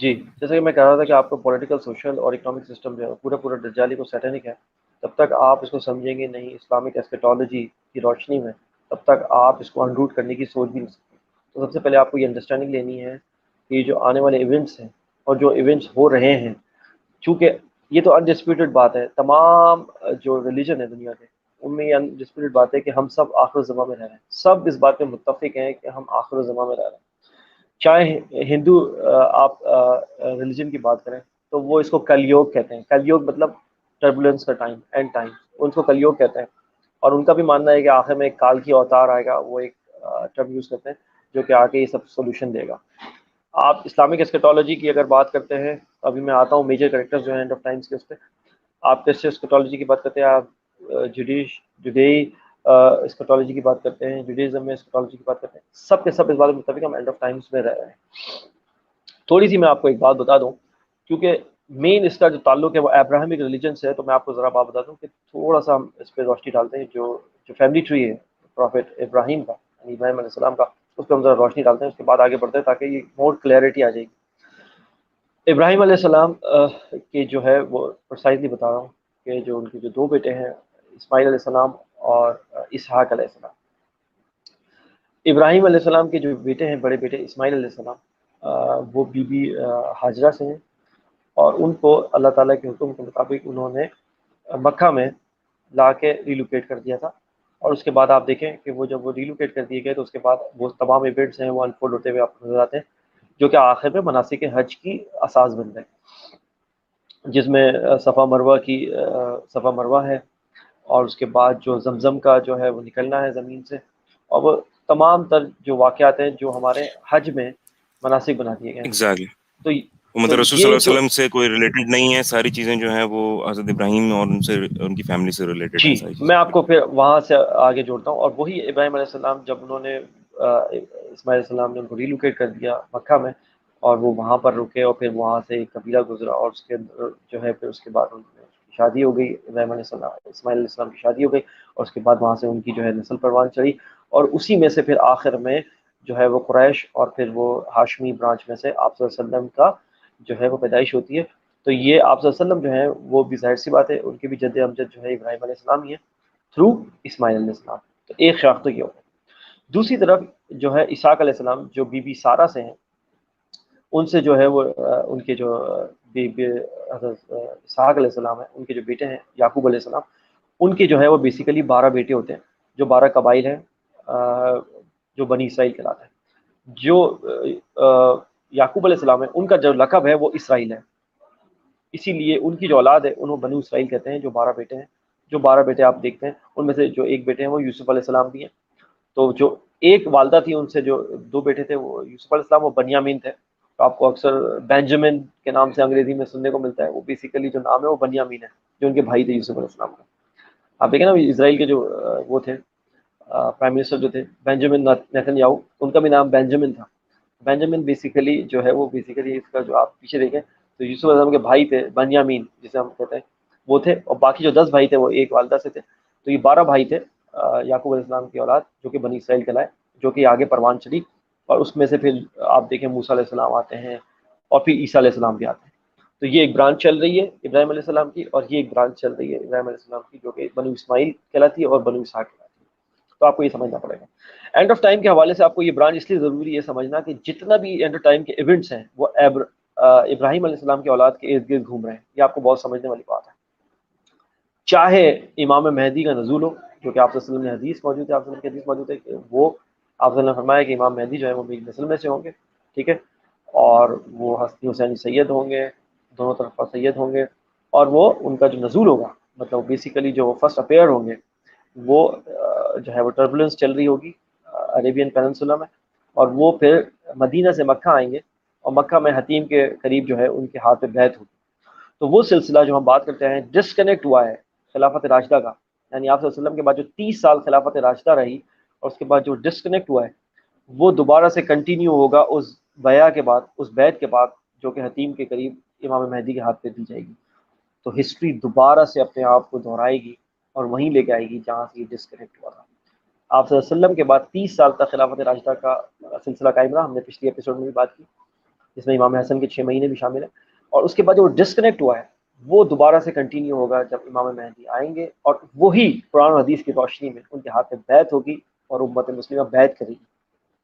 جی، جیسا کہ میں کہہ رہا تھا کہ آپ کو پولیٹیکل، سوشل اور اکنامک سسٹم جو ہے پورا دجالی کو سیٹنک ہے. تب تک آپ اس کو سمجھیں گے نہیں اسلامک ایسکیٹالوجی کی روشنی میں، تب تک آپ اس کو انروٹ کرنے کی سوچ بھی نہیں سکتے. تو سب سے پہلے آپ کو یہ انڈرسٹینڈنگ لینی ہے کہ یہ جو آنے والے ایونٹس ہیں اور جو ایونٹس ہو رہے ہیں، چونکہ یہ تو انڈسپیوٹڈ بات ہے، تمام جو ریلیجن ہے دنیا کے ان میں یہ انڈسپیوٹڈ بات ہے کہ ہم سب آخر الزماں میں رہ رہے ہیں. سب اس بات پہ متفق ہیں کہ ہم آخر الزماں میں رہ رہے ہیں. چاہے ہندو آپ ریلیجن کی بات کریں تو وہ اس کو کلیوگ کہتے ہیں. کلیوگ مطلب ٹربولنس کا ٹائم، اینڈ ٹائم، ان کو کلیوگ کہتے ہیں. اور ان کا بھی ماننا ہے کہ آخر میں ایک کال کی اوتار آئے گا، وہ ایک ٹرم یوز کرتے ہیں جو کہ آگے یہ سب سولوشن دے گا. آپ اسلامک ایسکیٹالوجی کی اگر بات کرتے ہیں، ابھی میں آتا ہوں میجر کریکٹر جو ہیں اینڈ آف ٹائمس کے اس پہ. آپ کرسچن ایسکیٹالوجی کی بات کرتے ہیں، آپ جڈئی ایسکیٹالوجی کی بات کرتے ہیں، جوڈیزم میں ایسکیٹالوجی کی بات کرتے ہیں، سب کے سب اس بات میں متفق ہم اینڈ آف ٹائمس میں رہ رہے ہیں. تھوڑی سی میں آپ کو ایک بات بتا دوں، کیونکہ مین اس کا جو تعلق ہے وہ ابراہیمک ریلیجن سے ہے، تو میں آپ کو ذرا بات بتا دوں کہ تھوڑا سا ہم اس پہ روشنی ڈالتے ہیں. جو فیملی ٹری ہے پروفیٹ ابراہیم کا، یعنی ابراہیم علیہ السلام کا، اس پہ ہم ذرا روشنی ڈالتے ہیں، اس کے بعد آگے بڑھتے ہیں تاکہ یہ مور کلیئرٹی آ جائے گی. ابراہیم علیہ السلام کے جو ہے وہ پرسائزلی بتا رہا ہوں کہ جو ان کے جو 2 بیٹے ہیں، اسماعیل علیہ السلام اور اسحاق علیہ السلام. ابراہیم علیہ السلام کے جو بیٹے ہیں، بڑے بیٹے اسماعیل علیہ السلام، وہ بی بی ہاجرہ سے ہیں، اور ان کو اللہ تعالیٰ کے حکم کے مطابق انہوں نے مکہ میں لا کے ریلوکیٹ کر دیا تھا. اور اس کے بعد آپ دیکھیں کہ وہ جب وہ ریلوکیٹ کر دیے گئے تو اس کے بعد وہ تمام ایونٹس ہیں وہ انفولڈ ہوتے ہوئے آپ کو نظر آتے ہیں، جو کہ آخر میں مناسک حج کی اساس بن گئے، جس میں صفا مروہ ہے، اور اس کے بعد جو زمزم کا جو ہے وہ نکلنا ہے زمین سے، اور وہ تمام تر جو واقعات ہیں جو ہمارے حج میں مناسک بنا دیے گئے ہیں. ایگزیکٹلی. تو مطلب رسول صلی اللہ یہ علیہ جو وسلم سے کوئی ریلیٹڈ نہیں ہے، ساری چیزیں جو ہیں وہ حضرت ابراہیم اور ان کی فیملی سے ریلیٹڈ جی، ہیں ساری چیزیں. میں آپ کو پھر وہاں سے آگے جوڑتا ہوں. اور وہی ابراہیم علیہ السلام جب انہوں نے اسماعیل علیہ السلام نے ان کو ریلوکیٹ کر دیا مکہ میں، اور وہ وہاں پر رکے، اور پھر وہاں سے ایک قبیلہ گزرا، اور اس کے اندر جو ہے پھر اس کے بعد ان کی شادی ہو گئی، ابراہیم علیہ السلام اسماعیل علیہ السلام کی شادی ہو گئی، اور اس کے بعد وہاں سے ان کی جو ہے نسل پروان چڑھی، اور اسی میں سے پھر آخر میں جو ہے وہ قریش اور پھر وہ ہاشمی برانچ میں سے آپ صلی اللہ علیہ وسلم کا جو ہے وہ پیدائش ہوتی ہے۔ تو یہ آپ صلی اللہ علیہ وسلم جو ہے وہ بھی ظاہر سی بات ہے ان کے بھی جد امجد جو ہے ابراہیم علیہ السلام ہی ہے تھرو اسماعیل علیہ السلام، تو ایک شاخ تو یہ ہوگا۔ دوسری طرف جو ہے اسحاق علیہ السلام جو بی بی سارہ سے ہیں، ان سے جو ہے وہ ان کے جو بی بی حضرت اسحاق علیہ السلام ہیں، ان کے جو بیٹے ہیں یعقوب علیہ السلام، ان کے جو ہے وہ بیسیکلی 12 بیٹے ہوتے ہیں، جو 12 قبائل ہیں جو بنی اسرائیل کہلاتے ہیں۔ جو یعقوب علیہ السلام ہے ان کا جو لقب ہے وہ اسرائیل ہے، اسی لیے ان کی جو اولاد ہے انہوں بنو اسرائیل کہتے ہیں، جو 12 بیٹے ہیں۔ جو 12 بیٹے آپ دیکھتے ہیں ان میں سے جو ایک بیٹے ہیں وہ یوسف علیہ السلام بھی ہیں، تو جو ایک والدہ تھی ان سے جو 2 بیٹے تھے وہ یوسف علیہ السلام وہ بنیامین تھے، تو آپ کو اکثر بینجامن کے نام سے انگریزی میں سننے کو ملتا ہے، وہ بیسیکلی جو نام ہے وہ بنیامین ہے، جو ان کے بھائی تھے یوسف علیہ السلام کا۔ آپ دیکھیں نا اسرائیل کے جو وہ تھے پرائم منسٹر جو تھے بینجامن نیتن یاہو، ان کا بھی نام بینجامن تھا۔ بینجامن بیسیکلی جو ہے وہ بیسیکلی اس کا جو آپ پیچھے دیکھیں تو یوسف علیہ السلام کے بھائی تھے بنیامین جسے ہم کہتے ہیں، وہ تھے، اور باقی جو 10 بھائی تھے وہ ایک والدہ سے تھے، تو یہ 12 بھائی تھے یعقوب علیہ السلام کی اولاد، جو کہ بنی اسرائیل کہلائے، جو کہ آگے پروان چڑھی، اور اس میں سے پھر آپ دیکھیں موسیٰ علیہ السلام آتے ہیں، اور پھر عیسیٰ علیہ السلام بھی آتے ہیں۔ تو یہ ایک برانچ چل رہی ہے ابراہیم علیہ السلام کی، اور یہ ایک برانچ چل رہی ہے ابراہیم علیہ السلام کی جو کہ بنو اسماعیل کہلاتی ہے اور بنو اسحاق کہلاتی ہے۔ تو آپ کو یہ سمجھنا پڑے گا۔ اینڈ آف ٹائم کے حوالے سے آپ کو یہ برانچ اس لیے ضروری ہے سمجھنا کہ جتنا بھی اینڈ آف ٹائم کے ایونٹس ہیں وہ ابراہیم علیہ السلام کے اولاد کے ارد گرد گھوم رہے ہیں، یہ آپ کو بہت سمجھنے والی بات ہے۔ چاہے امام مہدی کا نزول ہو، جو کہ آپ صلی اللہ علیہ وسلم نے حدیث موجود ہے، آپ صلی اللہ علیہ وسلم کی حدیث موجود ہے کہ وہ آپ صلی اللہ علیہ وسلم نے فرمایا کہ امام مہدی جو ہے وہ میری نسل میں سے ہوں گے، ٹھیک ہے، اور وہ حسنی حسینی سید ہوں گے، دونوں طرف کا سید ہوں گے، اور وہ ان کا جو نزول ہوگا مطلب بیسیکلی جو فرسٹ اپیئر ہوں گے وہ جو ہے وہ ٹربولنس چل رہی ہوگی عربین پیننسولا میں، اور وہ پھر مدینہ سے مکہ آئیں گے، اور مکہ میں حتیم کے قریب جو ہے ان کے ہاتھ پہ بیعت ہوگی۔ تو وہ سلسلہ جو ہم بات کرتے ہیں ڈسکنیکٹ ہوا ہے خلافت راشدہ کا، یعنی آپ صلی اللہ علیہ وسلم کے بعد جو 30 سال خلافت راشدہ رہی، اور اس کے بعد جو ڈسکنیکٹ ہوا ہے وہ دوبارہ سے کنٹینیو ہوگا اس بیعہ کے بعد، اس بیعت کے بعد، جو کہ حتیم کے قریب امام مہدی کے ہاتھ پہ دی جائے گی۔ تو ہسٹری دوبارہ سے اپنے آپ کو دہرائے گی اور وہیں لے کے آئے گی جہاں سے یہ ڈسکنیکٹ ہوا تھا۔ آپ صلی اللہ علیہ وسلم کے بعد 30 سال تک خلافت راشدہ کا سلسلہ قائم رہا، ہم نے پچھلی ایپیسوڈ میں بھی بات کی، جس میں امام حسن کے 6 مہینے بھی شامل ہیں، اور اس کے بعد جو ڈسکنیکٹ ہوا ہے وہ دوبارہ سے کنٹینیو ہوگا جب امام مہدی آئیں گے، اور وہی قرآن و حدیث کی روشنی میں ان کے ہاتھ میں بیعت ہوگی اور امت مسلمہ بیعت کرے گی۔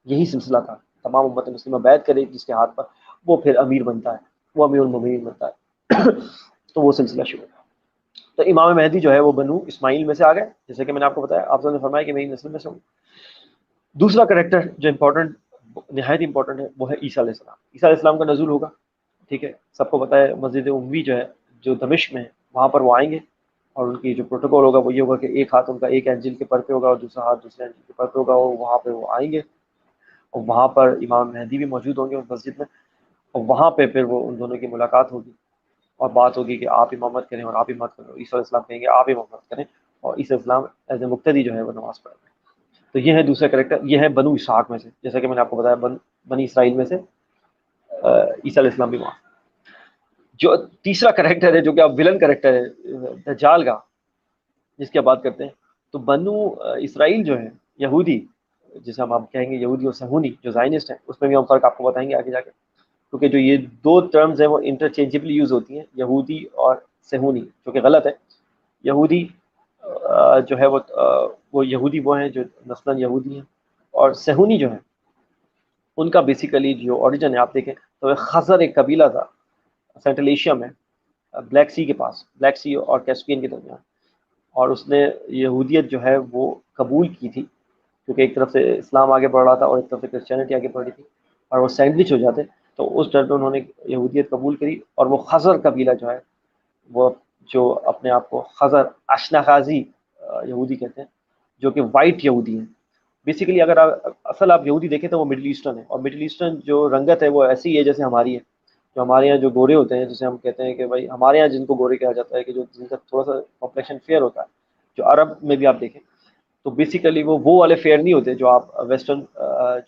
یہی سلسلہ تھا، تمام امت مسلمہ بیعت کرے جس کے ہاتھ پر وہ پھر امیر بنتا ہے، وہ امیر المومنین بنتا ہے تو وہ سلسلہ شروع ہوا۔ تو امام مہدی جو ہے وہ بنو اسماعیل میں سے آ گئے، جیسے کہ میں نے آپ کو بتایا، آپ نے فرمایا کہ میری نسل میں سے ہوں۔ دوسرا کریکٹر جو امپورٹنٹ، نہایت امپورٹنٹ ہے، وہ ہے عیسیٰ علیہ السلام۔ عیسیٰ علیہ السلام کا نزول ہوگا، ٹھیک ہے، سب کو پتہ ہے مسجد اموی جو ہے جو دمشق میں ہے وہاں پر وہ آئیں گے، اور ان کی جو پروٹوکول ہوگا وہ یہ ہوگا کہ ایک ہاتھ ان کا ایک انجیل کے پر پہ ہوگا اور دوسرا ہاتھ دوسرے انجیل کے پر پہ ہوگا، اور وہاں پہ وہ آئیں گے، اور وہاں پر امام مہدی بھی موجود ہوں گے اس مسجد میں، اور وہاں پہ پھر وہ ان دونوں کی ملاقات ہوگی اور بات ہوگی کہ آپ امامت کریں اور آپ امامت کریں، عیسیٰ علیہ السلام کہیں گے آپ امامت کریں، اور عیسیٰ علیہ السلام ایز اے مقتدی جو ہے وہ نماز پڑھیں گے۔ تو یہ ہے دوسرا کریکٹر، یہ ہے بنو اسحاق میں سے، جیسا کہ میں نے آپ کو بتایا بنی اسرائیل میں سے عیسیٰ علیہ السلام بھی وہاں۔ جو تیسرا کریکٹر ہے جو کہ اب ولن کریکٹر ہے دجال کا، جس کی بات کرتے ہیں، تو بنو اسرائیل جو ہے یہودی، جسے ہم آپ کہیں گے یہودی اور صہیونی جو زائنسٹ ہیں، اس میں بھی ہم فرق آپ کو بتائیں گے آگے جا کے، کیونکہ جو یہ دو ٹرمز ہیں وہ انٹرچینجبلی یوز ہوتی ہیں، یہودی اور صہیونی، جو کہ غلط ہے۔ یہودی جو ہے وہ یہودی وہ ہیں جو نسلاً یہودی ہیں، اور صہیونی جو ہیں ان کا بیسیکلی جو اوریجن ہے آپ دیکھیں تو خزر ایک قبیلہ تھا سینٹرل ایشیا میں، بلیک سی کے پاس، بلیک سی اور کیسپین کے درمیان، اور اس نے یہودیت جو ہے وہ قبول کی تھی، کیونکہ ایک طرف سے اسلام آگے بڑھ رہا تھا اور ایک طرف سے کرسچینٹی آگے بڑھ رہی تھی، اور وہ سینڈوچ ہو جاتے، تو اس ڈر میں انہوں نے یہودیت قبول کری، اور وہ خزر قبیلہ جو ہے وہ جو اپنے آپ کو خزر اشنغازی یہودی کہتے ہیں، جو کہ وائٹ یہودی ہیں۔ بیسیکلی اگر اصل آپ یہودی دیکھیں تو وہ مڈل ایسٹرن ہے، اور مڈل ایسٹرن جو رنگت ہے وہ ایسی ہے جیسے ہماری ہے، جو ہمارے یہاں جو گورے ہوتے ہیں، جسے ہم کہتے ہیں کہ بھائی ہمارے یہاں جن کو گورے کہا جاتا ہے کہ جو جن کا تھوڑا سا کمپلیکشن فیئر ہوتا ہے، جو عرب میں بھی آپ دیکھیں تو بیسیکلی وہ والے فیئر نہیں ہوتے جو آپ ویسٹرن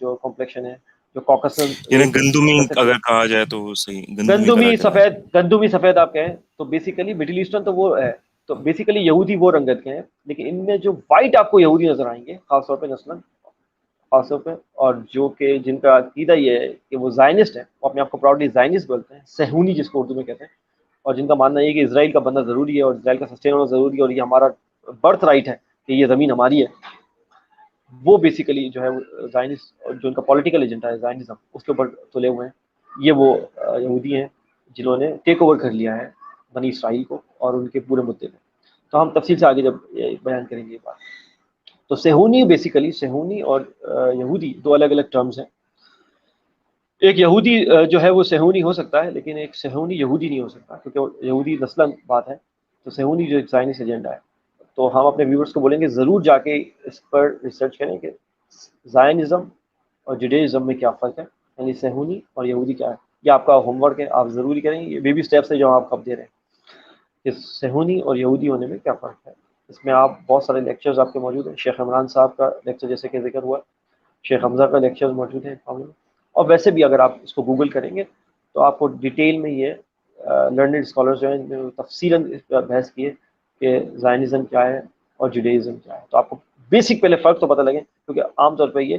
جو کمپلیکشن ہے، جو کوکسن یعنی گندمی جیسے اگر کہا جائے تو صحیح، گندمی کلر جو ہے. گندمی سفید آپ کہیں تو بیسیکلی مڈل ایسٹرن تو وہ ہے. تو بیسیکلی یہودی وہ رنگت کے ہیں، لیکن ان میں جو وائٹ آپ کو یہودی نظر آئیں گے خاص طور پہ نسلاً، خاص طور پہ، اور جو کہ جن کا عقیدہ یہ ہے کہ وہ زائنسٹ ہے، وہ اپنے آپ کو پراؤڈلی زائنسٹ بولتے ہیں، صہیونی جس کو اردو میں کہتے ہیں، اور جن کا ماننا یہ ہے کہ اسرائیل کا بننا ضروری ہے اور اسرائیل کا سسٹین ہونا ضروری ہے اور یہ ہمارا برتھ رائٹ ہے کہ یہ زمین ہماری ہے. وہ بیسیکلی جو ہے زائنسٹ، جو ان کا پولیٹیکل ایجنڈا ہے زائنزم، اس کے اوپر تلے ہوئے ہیں. یہ وہ یہودی ہیں جنہوں نے ٹیک اوور کر لیا ہے بنی اسرائیل کو اور ان کے پورے مدعے میں. تو ہم تفصیل سے آگے جب بیان کریں گے یہ بات. تو صہیونی بیسیکلی، صہیونی اور یہودی دو الگ الگ ٹرمز ہیں. ایک یہودی جو ہے وہ صہیونی ہو سکتا ہے، لیکن ایک صہیونی یہودی نہیں ہو سکتا، کیونکہ یہودی نسلاً بات ہے. تو صہیونی جو ایک زائنسٹ ایجنڈا ہے، تو ہم اپنے ویورز کو بولیں گے ضرور جا کے اس پر ریسرچ کریں کہ زائنزم اور جوڈیزم میں کیا فرق ہے، یعنی صہیونی اور یہودی کیا ہے. یہ آپ کا ہوم ورک ہے، آپ ضروری کریں. یہ بیبی اسٹیپس ہے جو آپ کب دے رہے ہیں کہ صہیونی اور یہودی ہونے میں کیا فرق ہے. اس میں آپ بہت سارے لیکچرز آپ کے موجود ہیں. شیخ عمران صاحب کا لیکچر جیسے کہ ذکر ہوا، شیخ حمزہ کا لیکچر موجود ہے. اور ویسے بھی اگر آپ اس کو گوگل کریں گے تو آپ کو ڈیٹیل میں یہ لرنڈ اسکالرز جو ہیں تفصیلاً اس پر بحث کیے کہ زائنزم کیا ہے اور جوڈیزم کیا ہے. تو آپ کو بیسک پہلے فرق تو پتہ لگے، کیونکہ عام طور پہ یہ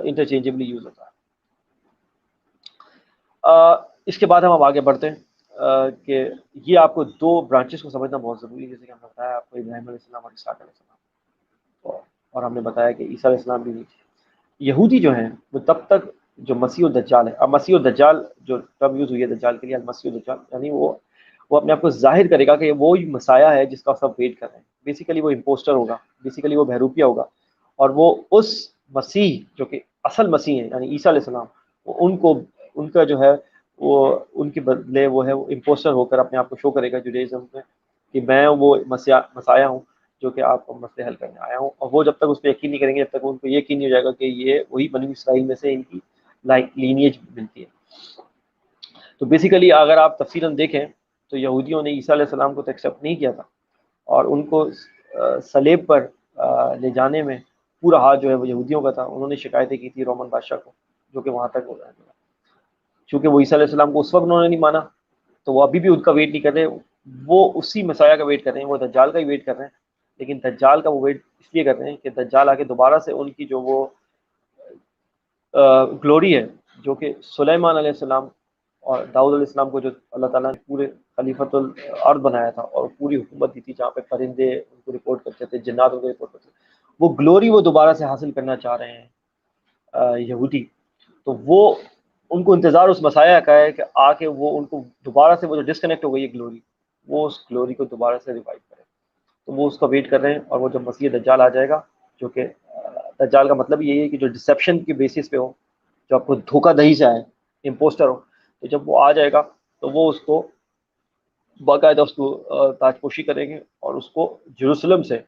انٹرچینجبلی یوز ہوتا ہے. اس کے بعد ہم اب آگے بڑھتے ہیں کہ یہ آپ کو دو برانچز کو سمجھنا بہت ضروری ہے. جیسے کہ ہم نے بتایا آپ کو ابراہیم علیہ السلام اور اسحاق علیہ السلام، اور ہم نے بتایا کہ عیسیٰ علیہ السلام بھی نہیں تھے. یہودی جو ہیں وہ تب تک جو مسیح الدجال ہے، اب مسیح الدجال جو ٹرم یوز ہوئی ہے دجال کے لیے، مسیح الدجال یعنی وہ اپنے آپ کو ظاہر کرے گا کہ وہی مسیح ہے جس کا سب ویٹ کر رہے ہیں. بیسیکلی وہ امپوسٹر ہوگا، بیسیکلی وہ بہروپیہ ہوگا، اور وہ اس مسیح جو کہ اصل مسیح ہیں یعنی عیسیٰ علیہ السلام، ان کا جو ہے وہ ان کے بدلے وہ ہے وہ امپوسٹر ہو کر اپنے آپ کو شو کرے گا جوڈیزم میں کہ میں وہ مسیح ہوں جو کہ آپ کو مسئلے حل کرنے آیا ہوں. اور وہ جب تک اس پہ یقین نہیں کریں گے، جب تک ان کو یقین نہیں ہو جائے گا کہ یہ وہی بنی اسرائیل میں سے ان کی لینیج ملتی ہے. تو بیسیکلی اگر آپ تفصیلاً دیکھیں تو یہودیوں نے عیسیٰ علیہ السلام کو تو ایکسیپٹ نہیں کیا تھا، اور ان کو صلیب پر لے جانے میں پورا ہاتھ جو ہے وہ یہودیوں کا تھا. انہوں نے شکایتیں کی تھی رومن بادشاہ کو، جو کہ وہاں تک ہو رہا ہے. چونکہ وہ عیسیٰ علیہ السلام کو اس وقت انہوں نے نہیں مانا، تو وہ ابھی بھی ان کا ویٹ نہیں کر رہے. وہ اسی مسیح کا ویٹ کر رہے ہیں، وہ دجال کا ہی ویٹ کر رہے ہیں. لیکن دجال کا وہ ویٹ اس لیے کر رہے ہیں کہ دجال آ کے دوبارہ سے ان کی جو وہ گلوری ہے جو کہ سلیمان علیہ السلام اور داؤد علیہ السلام کو جو اللہ تعالیٰ نے پورے خلیفۃ الارض بنایا تھا اور پوری حکومت دی تھی، جہاں پہ پرندے ان کو رپورٹ کرتے تھے، جنات ان کو رپورٹ کرتے تھے، وہ گلوری وہ دوبارہ سے حاصل کرنا چاہ رہے ہیں یہودی. تو وہ ان کو انتظار اس مسیح کا ہے کہ آ کے وہ ان کو دوبارہ سے وہ جو ڈسکنیکٹ ہو گئی ہے گلوری، وہ اس گلوری کو دوبارہ سے ریوائیو کرے. تو وہ اس کا ویٹ کر رہے ہیں. اور وہ جب مسیح دجال آ جائے گا، جو کہ دجال کا مطلب یہی ہے کہ جو ڈسیپشن کی بیسس پہ ہو، جو آپ کو دھوکہ دہی سے آئے، امپوسٹر ہو، تو جب وہ آ جائے گا تو وہ اس کو باقاعدہ اس کو تاج پوشی کریں گے اور اس کو جیروسلم سے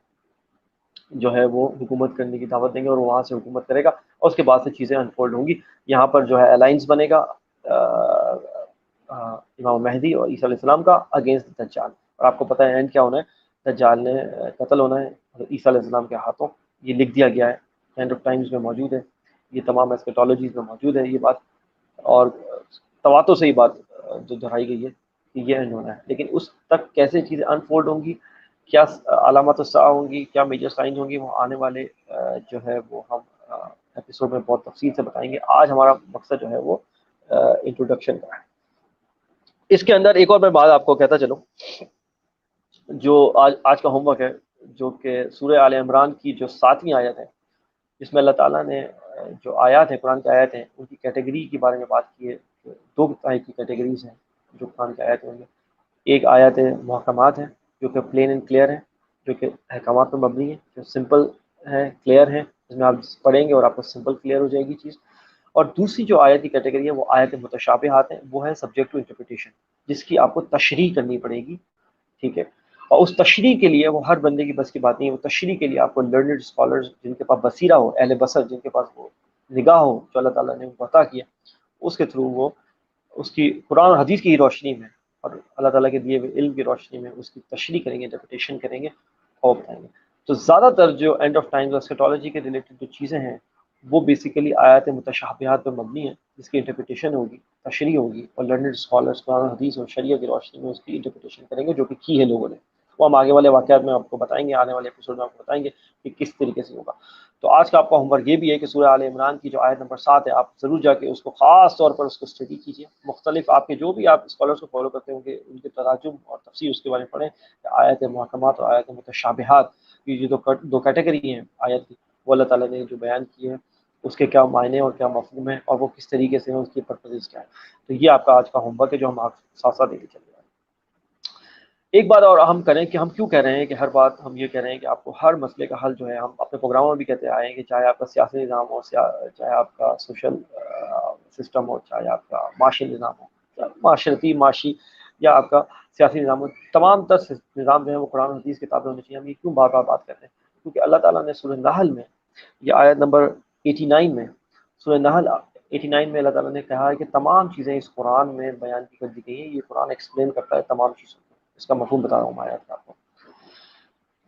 جو ہے وہ حکومت کرنے کی دعوت دیں گے، اور وہاں سے حکومت کرے گا. اور اس کے بعد سے چیزیں انفولڈ ہوں گی. یہاں پر جو ہے الائنس بنے گا امام مہدی اور عیسیٰ علیہ السلام کا اگینسٹ دجال. اور آپ کو پتہ ہے اینڈ کیا ہونا ہے، دجال نے قتل ہونا ہے عیسیٰ علیہ السلام کے ہاتھوں. یہ لکھ دیا گیا ہے، اینڈ آف ٹائمز میں موجود ہے، یہ تمام ایسکیٹالوجیز میں موجود ہے یہ بات، اور تواتر سے ہی بات جو دہرائی گئی ہے کہ یہ اینڈ ہونا ہے. لیکن اس تک کیسے چیزیں انفولڈ ہوں گی، کیا علامات الساعہ ہوں گی، کیا میجر سائنز ہوں گی، وہ آنے والے جو ہے وہ ہم ایپیسوڈ میں بہت تفصیل سے بتائیں گے. آج ہمارا مقصد جو ہے وہ انٹروڈکشن کا ہے. اس کے اندر ایک اور میں بات آپ کو کہتا چلوں، جو آج کا ہوم ورک ہے، جو کہ سورہ آل عمران کی جو 7ویں آیت ہے، جس میں اللہ تعالیٰ نے جو آیات ہیں، قرآن کی آیات ہیں، ان کی کیٹیگری کے بارے میں بات کی ہے. دو طرح کی کیٹیگریز ہیں جو قرآن کی آیات ہوں گے. ایک آیات محکمات ہیں جو کہ پلین اینڈ کلیئر ہیں، جو کہ احکامات پر مبنی ہیں، جو سمپل ہیں، کلیئر ہیں، جس میں آپ پڑھیں گے اور آپ کو سمپل کلیئر ہو جائے گی چیز. اور دوسری جو آیت کی کیٹیگری ہے وہ آیت متشابہات ہیں، وہ ہے سبجیکٹ ٹو انٹرپریٹیشن، جس کی آپ کو تشریح کرنی پڑے گی. ٹھیک ہے. اور اس تشریح کے لیے وہ ہر بندے کی بس کی بات نہیں ہے. وہ تشریح کے لیے آپ کو لرنڈ اسکالرز جن کے پاس بصیرہ ہو، اہل بصر جن کے پاس وہ نگاہ ہو جو اللہ تعالیٰ نے ان کو عطا کیا، اس کے تھرو وہ اس کی قرآن اور حدیث کی روشنی میں اور اللہ تعالیٰ کے دیے ہوئے علم کی روشنی میں اس کی تشریح کریں گے، انٹرپریٹیشن کریں گے اور بتائیں گے. تو زیادہ تر جو اینڈ آف ٹائمز اور اسکیٹالوجی کے ریلیٹڈ جو چیزیں ہیں وہ بیسیکلی آیات متشابہات پر مبنی ہیں، جس کی انٹرپریٹیشن ہوگی، تشریح ہوگی، اور لرنڈ اسکالرس قرآن و حدیث اور شریعت کی روشنی میں اس کی انٹرپریٹیشن کریں گے، جو کہ کی ہے لوگوں نے. وہ ہم آگے والے واقعات میں آپ کو بتائیں گے، آنے والے ایپیسوڈ میں آپ کو بتائیں گے کہ کس طریقے سے ہوگا. تو آج کا آپ کا ہوم ورک یہ بھی ہے کہ سورہ آل عمران کی جو آیت نمبر 7 ہے، آپ ضرور جا کے اس کو خاص طور پر اس کو اسٹڈی کیجیے. مختلف آپ کے جو بھی آپ اسکالرس کو فالو کرتے ہوں گے ان کے تراجم اور تفسیر اس کے بارے میں پڑھیں کہ آیت محکمات اور آیت متشابہات کی جو دو کیٹیگری ہیں آیت کی، وہ اللہ تعالیٰ نے جو بیان کی ہے اس کے کیا معنی اور کیا مفہوم ہے اور وہ کس طریقے سے ہیں، اس کی پرپزز کیا ہے. تو یہ آپ کا آج کا ہوم ورک ہے جو ہم آپ ساتھ ساتھ دیتے چلے جائیں. ایک بات اور ہم کریں کہ ہم کیوں کہہ رہے ہیں کہ ہر بات ہم یہ کہہ رہے ہیں کہ آپ کو ہر مسئلے کا حل جو ہے ہم اپنے پروگراموں میں بھی کہتے آئے ہیں کہ چاہے آپ کا سیاسی نظام ہو، چاہے آپ کا سوشل سسٹم ہو، چاہے آپ کا معاشی نظام ہو، معاشرتی معاشی یا آپ کا سیاسی نظام ہو، تمام تر نظام جو ہے وہ قرآن و حدیث کتابیں ہونی چاہیے. ہم یہ کیوں بار بار بات کرتے ہیں؟ کیونکہ اللہ تعالیٰ نے سورہ نحل میں یہ آیت نمبر 89 میں، سورہ نحل 89 میں اللہ تعالیٰ نے کہا ہے کہ تمام چیزیں اس قرآن میں بیان کی کر دی گئی ہیں. یہ قرآن ایکسپلین کرتا ہے تمام چیزوں کو. اس کا مفہوم بتا رہا ہوں میں آیات کا آپ کو.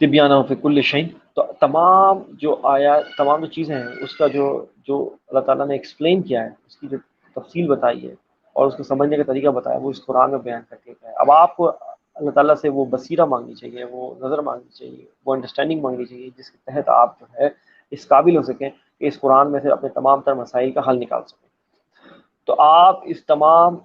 طبیانہ فی کل شیء، تو تمام جو آیات، تمام جو چیزیں ہیں اس کا جو اللہ تعالیٰ نے ایکسپلین کیا ہے، اس کی جو تفصیل بتائی ہے اور اس کو سمجھنے کا طریقہ بتایا، وہ اس قرآن میں بیان کر کے ہے. اب آپ کو اللہ تعالیٰ سے وہ بصیرہ مانگنی چاہیے، وہ نظر مانگنی چاہیے، وہ انڈرسٹینڈنگ مانگنی چاہیے جس کے تحت آپ جو ہے اس قابل ہو سکیں کہ اس قرآن میں سے اپنے تمام تر مسائل کا حل نکال سکیں. تو آپ اس تمام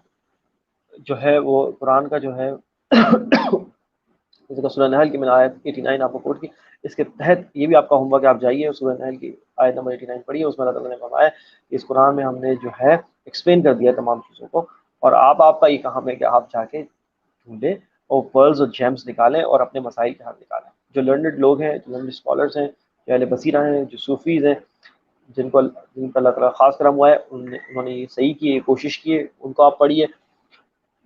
جو ہے وہ قرآن کا جو ہے جیسے کہ سورہ نحل کی میں نے آیت 89 آپ کو کوٹ کی، اس کے تحت یہ بھی آپ کا ہوم ورک ہے، آپ جائیے سورہ نحل کی آیت نمبر 89 پڑھیے. اس میں اللہ تعالیٰ نے فرمایا کہ اس قرآن میں ہم نے جو ہے ایکسپلین کر دیا تمام چیزوں کو، اور آپ کا یہ کام ہے کہ آپ جا کے ڈھونڈیں اور پرلز اور جیمز نکالیں اور اپنے مسائل کے حل نکالیں. جو لرنڈ لوگ ہیں، جو لرنڈ اسکالرس ہیں، جو اہل بصیرہ ہیں، جو صوفیز ہیں، جن کا اللہ تعالیٰ خاص کرم ہوا ہے، انہوں نے یہ صحیح کی کوشش کی ہے، ان کو آپ پڑھیے.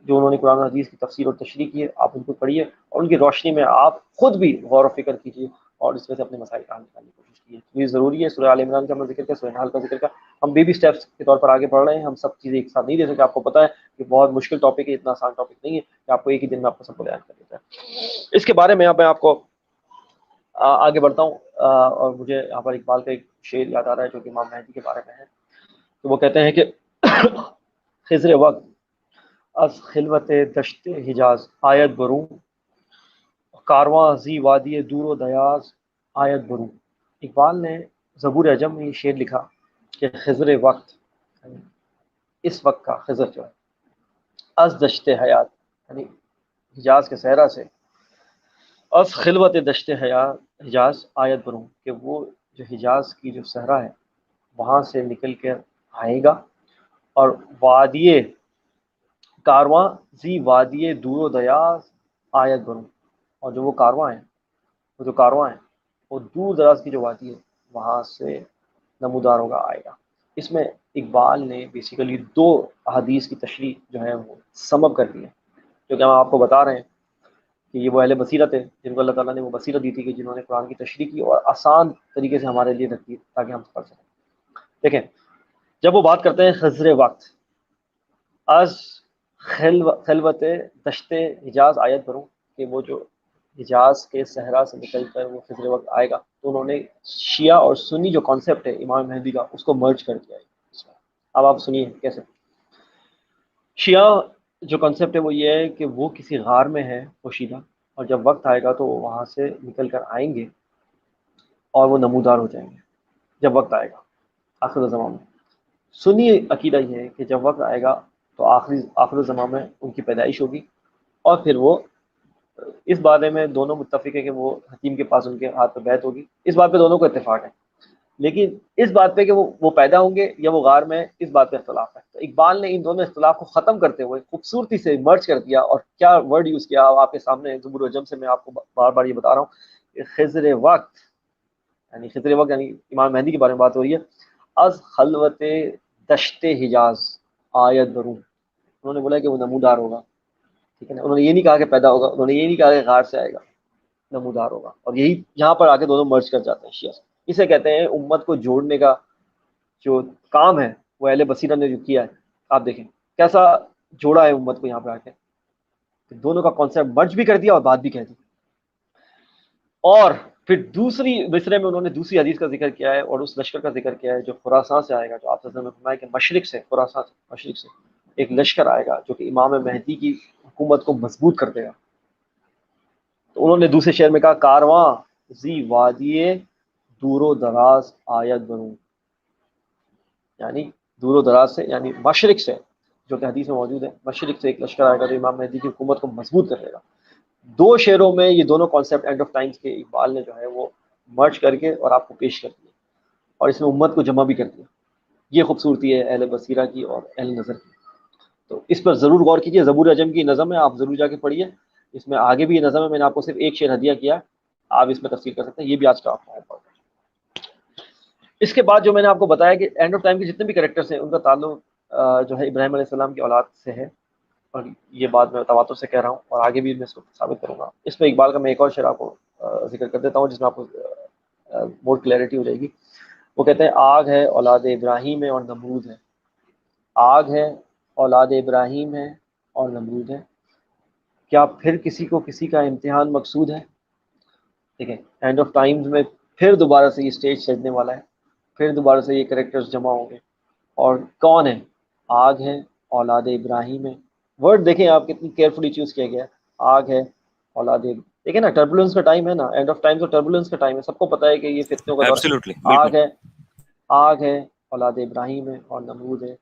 جو انہوں نے قرآن و حدیث کی تفسیر اور تشریح کی ہے آپ ان کو پڑھیے، اور ان کی روشنی میں آپ خود بھی غور و فکر کیجیے اور اس میں سے اپنے مسائل کا حل نکالنے کی کوشش کیجیے. یہ ضروری ہے. سورہ آل عمران کا ہم نے ذکر کیا، سورہ نحل کا ذکر کیا، ہم بیبی سٹیپس کے طور پر آگے بڑھ رہے ہیں. ہم سب چیزیں ایک ساتھ نہیں دے سکتے. آپ کو پتہ ہے کہ بہت مشکل ٹاپک ہے، اتنا آسان ٹاپک نہیں ہے کہ آپ کو ایک ہی دن میں آپ کو سب کو بیان کر دیتا ہے. اس کے بارے میں میں آپ کو آگے بڑھتا ہوں، اور مجھے یہاں پر اقبال کا ایک شعر یاد آ رہا ہے جو کہ امام مہدی کے بارے میں ہے. تو وہ کہتے ہیں کہ خضر وقت از خلوت دشت حجاز آیت بروں، کارواں زی وادی دور و دیاز آیت بروں. اقبال نے زبور عجم میں یہ شعر لکھا کہ خضر وقت، اس وقت کا خضر جو ہے، از دشت حیات یعنی حجاز کے صحرا سے، از خلوت دشت حجاز آیت بروں، کہ وہ جو حجاز کی جو صحرا ہے وہاں سے نکل کر آئے گا، اور وادی کارواں زی وادی دور و دیاز آیت بروں، اور جو وہ کارواں ہیں وہ دور دراز کی جو وادی ہے وہاں سے نمودار ہوگا، آئے گا. اس میں اقبال نے بیسیکلی 2 احادیث کی تشریح جو ہے وہ سمب کر دی ہے، جو کہ ہم آپ کو بتا رہے ہیں کہ یہ وہ اہل بصیرت ہے جن کو اللہ تعالیٰ نے وہ بصیرت دی تھی کہ جنہوں نے قرآن کی تشریح کی اور آسان طریقے سے ہمارے لیے رکھ دی تاکہ ہم پڑھ سکیں. دیکھیں، جب وہ بات کرتے ہیں خضر وقت از خلوت دشت حجاز آیت بروں، کہ وہ جو حجاز کے صحرا سے نکل کر وہ خضر وقت آئے گا، تو انہوں نے شیعہ اور سنی جو کانسیپٹ ہے امام مہدی کا اس کو مرج کر دیا ہے اس میں. اب آپ سنیے کیسے. شیعہ جو کانسیپٹ ہے وہ یہ ہے کہ وہ کسی غار میں ہے پوشیدہ، اور جب وقت آئے گا تو وہ وہاں سے نکل کر آئیں گے اور وہ نمودار ہو جائیں گے جب وقت آئے گا آخر زمان میں. سنی عقیدہ یہ ہے کہ جب وقت آئے گا تو آخر زمان میں ان کی پیدائش ہوگی، اور پھر وہ اس بارے میں دونوں متفق ہے کہ وہ حکیم کے پاس ان کے ہاتھ پہ بیعت ہوگی. اس بات پہ دونوں کو اتفاق ہے، لیکن اس بات پہ کہ وہ پیدا ہوں گے یا وہ غار میں، اس بات پہ اختلاف ہے. تو اقبال نے ان دونوں اختلاف کو ختم کرتے ہوئے خوبصورتی سے مرج کر دیا، اور کیا ورڈ یوز کیا آپ کے سامنے زبور الجم سے میں آپ کو بار بار یہ بتا رہا ہوں کہ خضر وقت یعنی امام مہدی کے بارے میں بات ہو رہی ہے. از خلوت دشت حجاز آیت بروں، انہوں نے بولا کہ وہ نمودار ہوگا، ٹھیک ہے نا. انہوں نے یہ نہیں کہا کہ پیدا ہوگا، انہوں نے یہ نہیں کہا کہ غار سے آئے گا، نمودار ہوگا. اور یہی یہاں پر آگے دونوں مرج کر جاتے ہیں شیعہ. اسے کہتے ہیں امت کو جوڑنے کا جو کام ہے وہ اہل بصیرہ نے جو کیا ہے. آپ دیکھیں کیسا جوڑا ہے امت کو یہاں پہ آ کے، دونوں کا کانسیپٹ مرج بھی کر دیا اور بات بھی کہہ دی. اور پھر دوسری مصرے میں انہوں نے دوسری حدیث کا ذکر کیا ہے اور اس لشکر کا ذکر کیا ہے جو خراسان سے آئے گا، جو آپ نے فرمایا کہ مشرق سے، خراسان سے، مشرق سے ایک لشکر آئے گا جو کہ امام مہدی کی حکومت کو مضبوط کر دے گا۔ تو انہوں نے دوسرے شعر میں کہا کارواں زی وادی دور و دراز آیت بنوں، یعنی دور و دراز سے، یعنی مشرق سے، جو کہ حدیث میں موجود ہے، مشرق سے ایک لشکر آئے گا جو امام مہدی کی حکومت کو مضبوط کرے گا۔ دو شعروں میں یہ دونوں کانسیپٹ اینڈ آف ٹائمز کے اقبال نے جو ہے وہ مرج کر کے اور آپ کو پیش کر دیا، اور اس میں امت کو جمع بھی کر دیا۔ یہ خوبصورتی ہے اہل بصیرہ کی اور اہل نظر کی۔ تو اس پر ضرور غور کیجیے، زبور اجم کی نظم ہے، آپ ضرور جا کے پڑھیے، اس میں آگے بھی یہ نظم ہے، میں نے آپ کو صرف ایک شعر ہدیہ کیا، آپ اس میں تفصیل کر سکتے ہیں، یہ بھی آج کا آپ کا ہوم ورک ہے۔ اس کے بعد جو میں نے آپ کو بتایا کہ اینڈ آف ٹائم کے جتنے بھی کریکٹرز ہیں ان کا تعلق جو ہے ابراہیم علیہ السلام کی اولاد سے ہے، اور یہ بات میں تواتر سے کہہ رہا ہوں اور آگے بھی میں اس کو ثابت کروں گا۔ اس میں اقبال کا میں ایک اور شعر آپ کو ذکر کر دیتا ہوں جس میں آپ کو مور کلیئرٹی ہو جائے گی۔ وہ کہتے ہیں آگ ہے اولاد ابراہیم ہے اور نمرود ہے، آگ ہے اولاد ابراہیم ہے اور نمرود ہے، کیا پھر کسی کو کسی کا امتحان مقصود ہے؟ ٹھیک ہے، اینڈ آف ٹائمز میں پھر دوبارہ سے یہ اسٹیج سجنے والا ہے، پھر دوبارہ سے یہ کریکٹرز جمع ہوں گے، اور کون ہے؟ آگ ہے اولاد ابراہیم ہے، ورڈ دیکھیں آپ کتنی کیئرفلی چوز کیا گیا ہے، آگ ہے اولاد دیکھیں نا، ٹربولنس کا ٹائم ہے نا، اینڈ آف ٹائم تو ٹربولنس کا ٹائم ہے، سب کو پتہ ہے کہ یہ فتنوں کا دور ہے۔ ایبسلیوٹلی، بالکل۔ آگ ہے اولاد ابراہیم ہے اور نمرود ہے،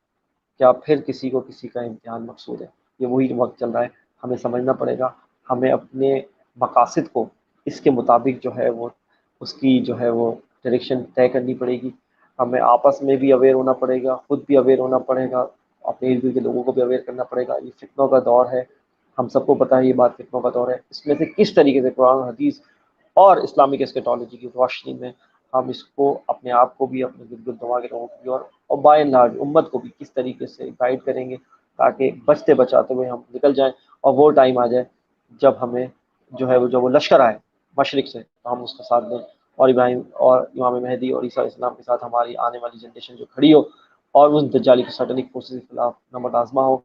کیا پھر کسی کو کسی کا امتحان مقصود ہے؟ یہ وہی وقت چل رہا ہے، ہمیں سمجھنا پڑے گا، ہمیں اپنے مقاصد کو اس کے مطابق جو ہے وہ اس کی جو ہے وہ ڈائریکشن طے کرنی پڑے گی، ہمیں آپس میں بھی اویئر ہونا پڑے گا، خود بھی اویئر ہونا پڑے گا، اپنے ارد گرد کے لوگوں کو بھی اویئر کرنا پڑے گا۔ یہ فتنوں کا دور ہے، ہم سب کو پتہ ہے یہ بات فتنوں کا دور ہے، اس میں سے کس طریقے سے قرآن حدیث اور اسلامک اسکیٹالوجی کی روشنی میں ہم اس کو اپنے آپ کو بھی، اپنے گرد گرد کے لوگوں کو بھی اور بائی اینڈ لارج امت کو بھی کس طریقے سے گائیڈ کریں گے تاکہ بچتے بچاتے ہوئے ہم نکل جائیں اور وہ ٹائم آ جائے جب ہمیں جو ہے وہ جب وہ لشکر آئے مشرق سے تو ہم اس کا ساتھ دیں، اور ابراہیم اور امام مہدی اور عیسیٰ علیہ السلام کے ساتھ ہماری آنے والی جنریشن جو کھڑی ہو اور اس دجالی کی سیٹنک فورسز کے خلاف نمبر آزما ہو،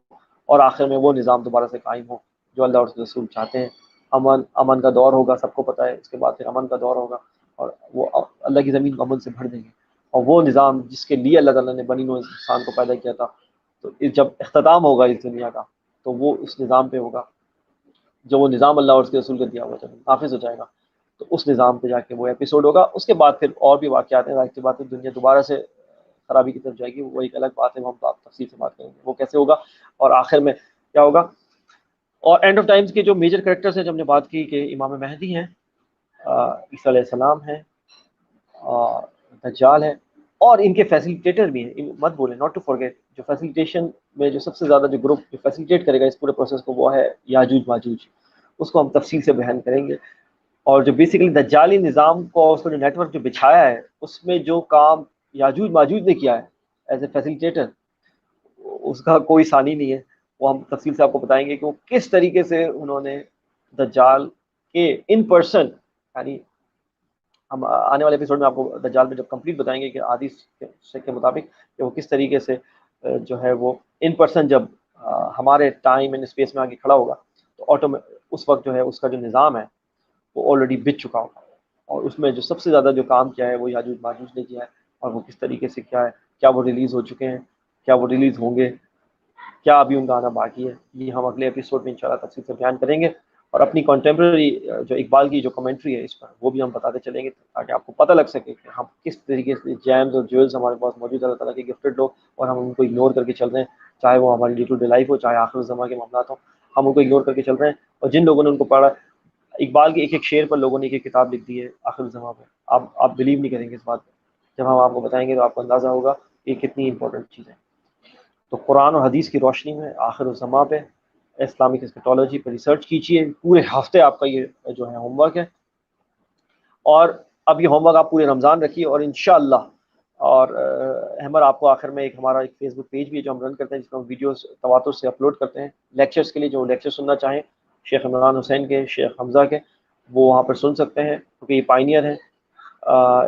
اور آخر میں وہ نظام دوبارہ سے قائم ہو جو اللہ اور اس کے رسول چاہتے ہیں۔ امن کا دور ہوگا، سب کو پتہ ہے، اس کے بعد پھر امن کا دور ہوگا اور وہ اللہ کی زمین کو امن سے بھر دیں گے، اور وہ نظام جس کے لیے اللہ تعالیٰ نے بنی نوع انسان کو پیدا کیا تھا، تو جب اختتام ہوگا اس دنیا کا تو وہ اس نظام پہ ہوگا، جو وہ نظام اللہ اور اس کے رسول کا دیا ہوا جب نافذ ہو جائے گا تو اس نظام پہ جا کے وہ ایپیسوڈ ہوگا۔ اس کے بعد پھر اور بھی واقعات ہیں، ظاہر سی بات ہے دنیا دوبارہ سے خرابی کی طرف جائے گی، وہ ایک الگ بات ہے، وہ ہم تفصیل سے بات کریں گے وہ کیسے ہوگا اور آخر میں کیا ہوگا۔ اور اینڈ آف ٹائمز کے جو میجر کریکٹرز ہیں، جب ہم نے بات کی کہ امام مہدی ہیں، عیسیٰ علیہ السلام ہیں، دجال ہے، اور ان کے فیسیلیٹیٹر بھی ہیں، مت بولیں، ناٹ ٹو فارگیٹ، جو فیسیلیٹیشن میں جو سب سے زیادہ جو گروپ جو فیسیلیٹیٹ کرے گا اس پورے پروسیس کو وہ ہے یاجوج ماجوج، اس کو ہم تفصیل سے بیان کریں گے، اور جو بیسیکلی دجالی نظام کو اس کا جو نیٹ ورک جو بچھایا ہے اس میں جو کام یاجوج ماجوج نے کیا ہے ایز اے فیسیلیٹیٹر، اس کا کوئی ثانی نہیں ہے، وہ ہم تفصیل سے آپ کو بتائیں گے کہ وہ کس طریقے سے انہوں نے دجال کے ان پرسن، یعنی ہم آنے والے ایپیسوڈ میں آپ کو دجال میں جب کمپلیٹ بتائیں گے کہ حدیث کے مطابق کہ وہ کس طریقے سے جو ہے وہ ان پرسن جب ہمارے ٹائم اینڈ اسپیس میں آگے کھڑا ہوگا تو اس وقت جو ہے اس کا جو نظام ہے وہ آلریڈی بچ چکا ہوگا، اور اس میں جو سب سے زیادہ جو کام کیا ہے وہ یاجوج ماجوج نے کیا ہے، اور وہ کس طریقے سے کیا ہے، کیا وہ ریلیز ہو چکے ہیں، کیا وہ ریلیز ہوں گے، کیا ابھی ان کا آنا باقی ہے، یہ ہم اگلے ایپیسوڈ میں انشاءاللہ تفصیل سے بیان کریں گے، اور اپنی کنٹمپریری جو اقبال کی جو کمنٹری ہے اس پر وہ بھی ہم بتاتے چلیں گے تاکہ آپ کو پتہ لگ سکے کہ ہم کس طریقے سے جیمز اور جویلز ہمارے پاس موجود ہے اللہ تعالیٰ کے گفٹڈ لوگ، اور ہم ان کو اگنور کر کے چل رہے ہیں، چاہے وہ ہماری ڈے ٹو ڈے لائف ہو، چاہے آخر الزماں کے معاملات ہوں، ہم ان کو اگنور کر کے چل رہے ہیں، اور جن لوگوں نے ان کو پڑھا، اقبال کے ایک ایک شعر پر لوگوں نے ایک ایک کتاب لکھ دی ہے آخر الزماں پہ، آپ بلیو نہیں کریں گے اس بات پہ، جب ہم آپ کو بتائیں گے تو آپ کو اندازہ ہوگا کہ یہ کتنی امپورٹنٹ چیز ہے۔ تو قرآن اور حدیث کی روشنی میں آخر الزماں پہ اسلامک اسکیٹالوجی پہ ریسرچ کیجیے، پورے ہفتے آپ کا یہ جو ہے ہوم ورک ہے، اور اب یہ ہوم ورک آپ پورے رمضان رکھیے، اور انشاءاللہ اور احمد آپ کو آخر میں ہمارا ایک فیس بک پیج بھی ہے جو ہم رن کرتے ہیں جس میں ہم ویڈیوز تواتر سے اپلوڈ کرتے ہیں لیکچرز کے لیے، جو لیکچر سننا چاہیں شیخ عمران حسین کے، شیخ حمزہ کے، وہ وہاں پر سن سکتے ہیں، کیونکہ یہ پائنیئر ہیں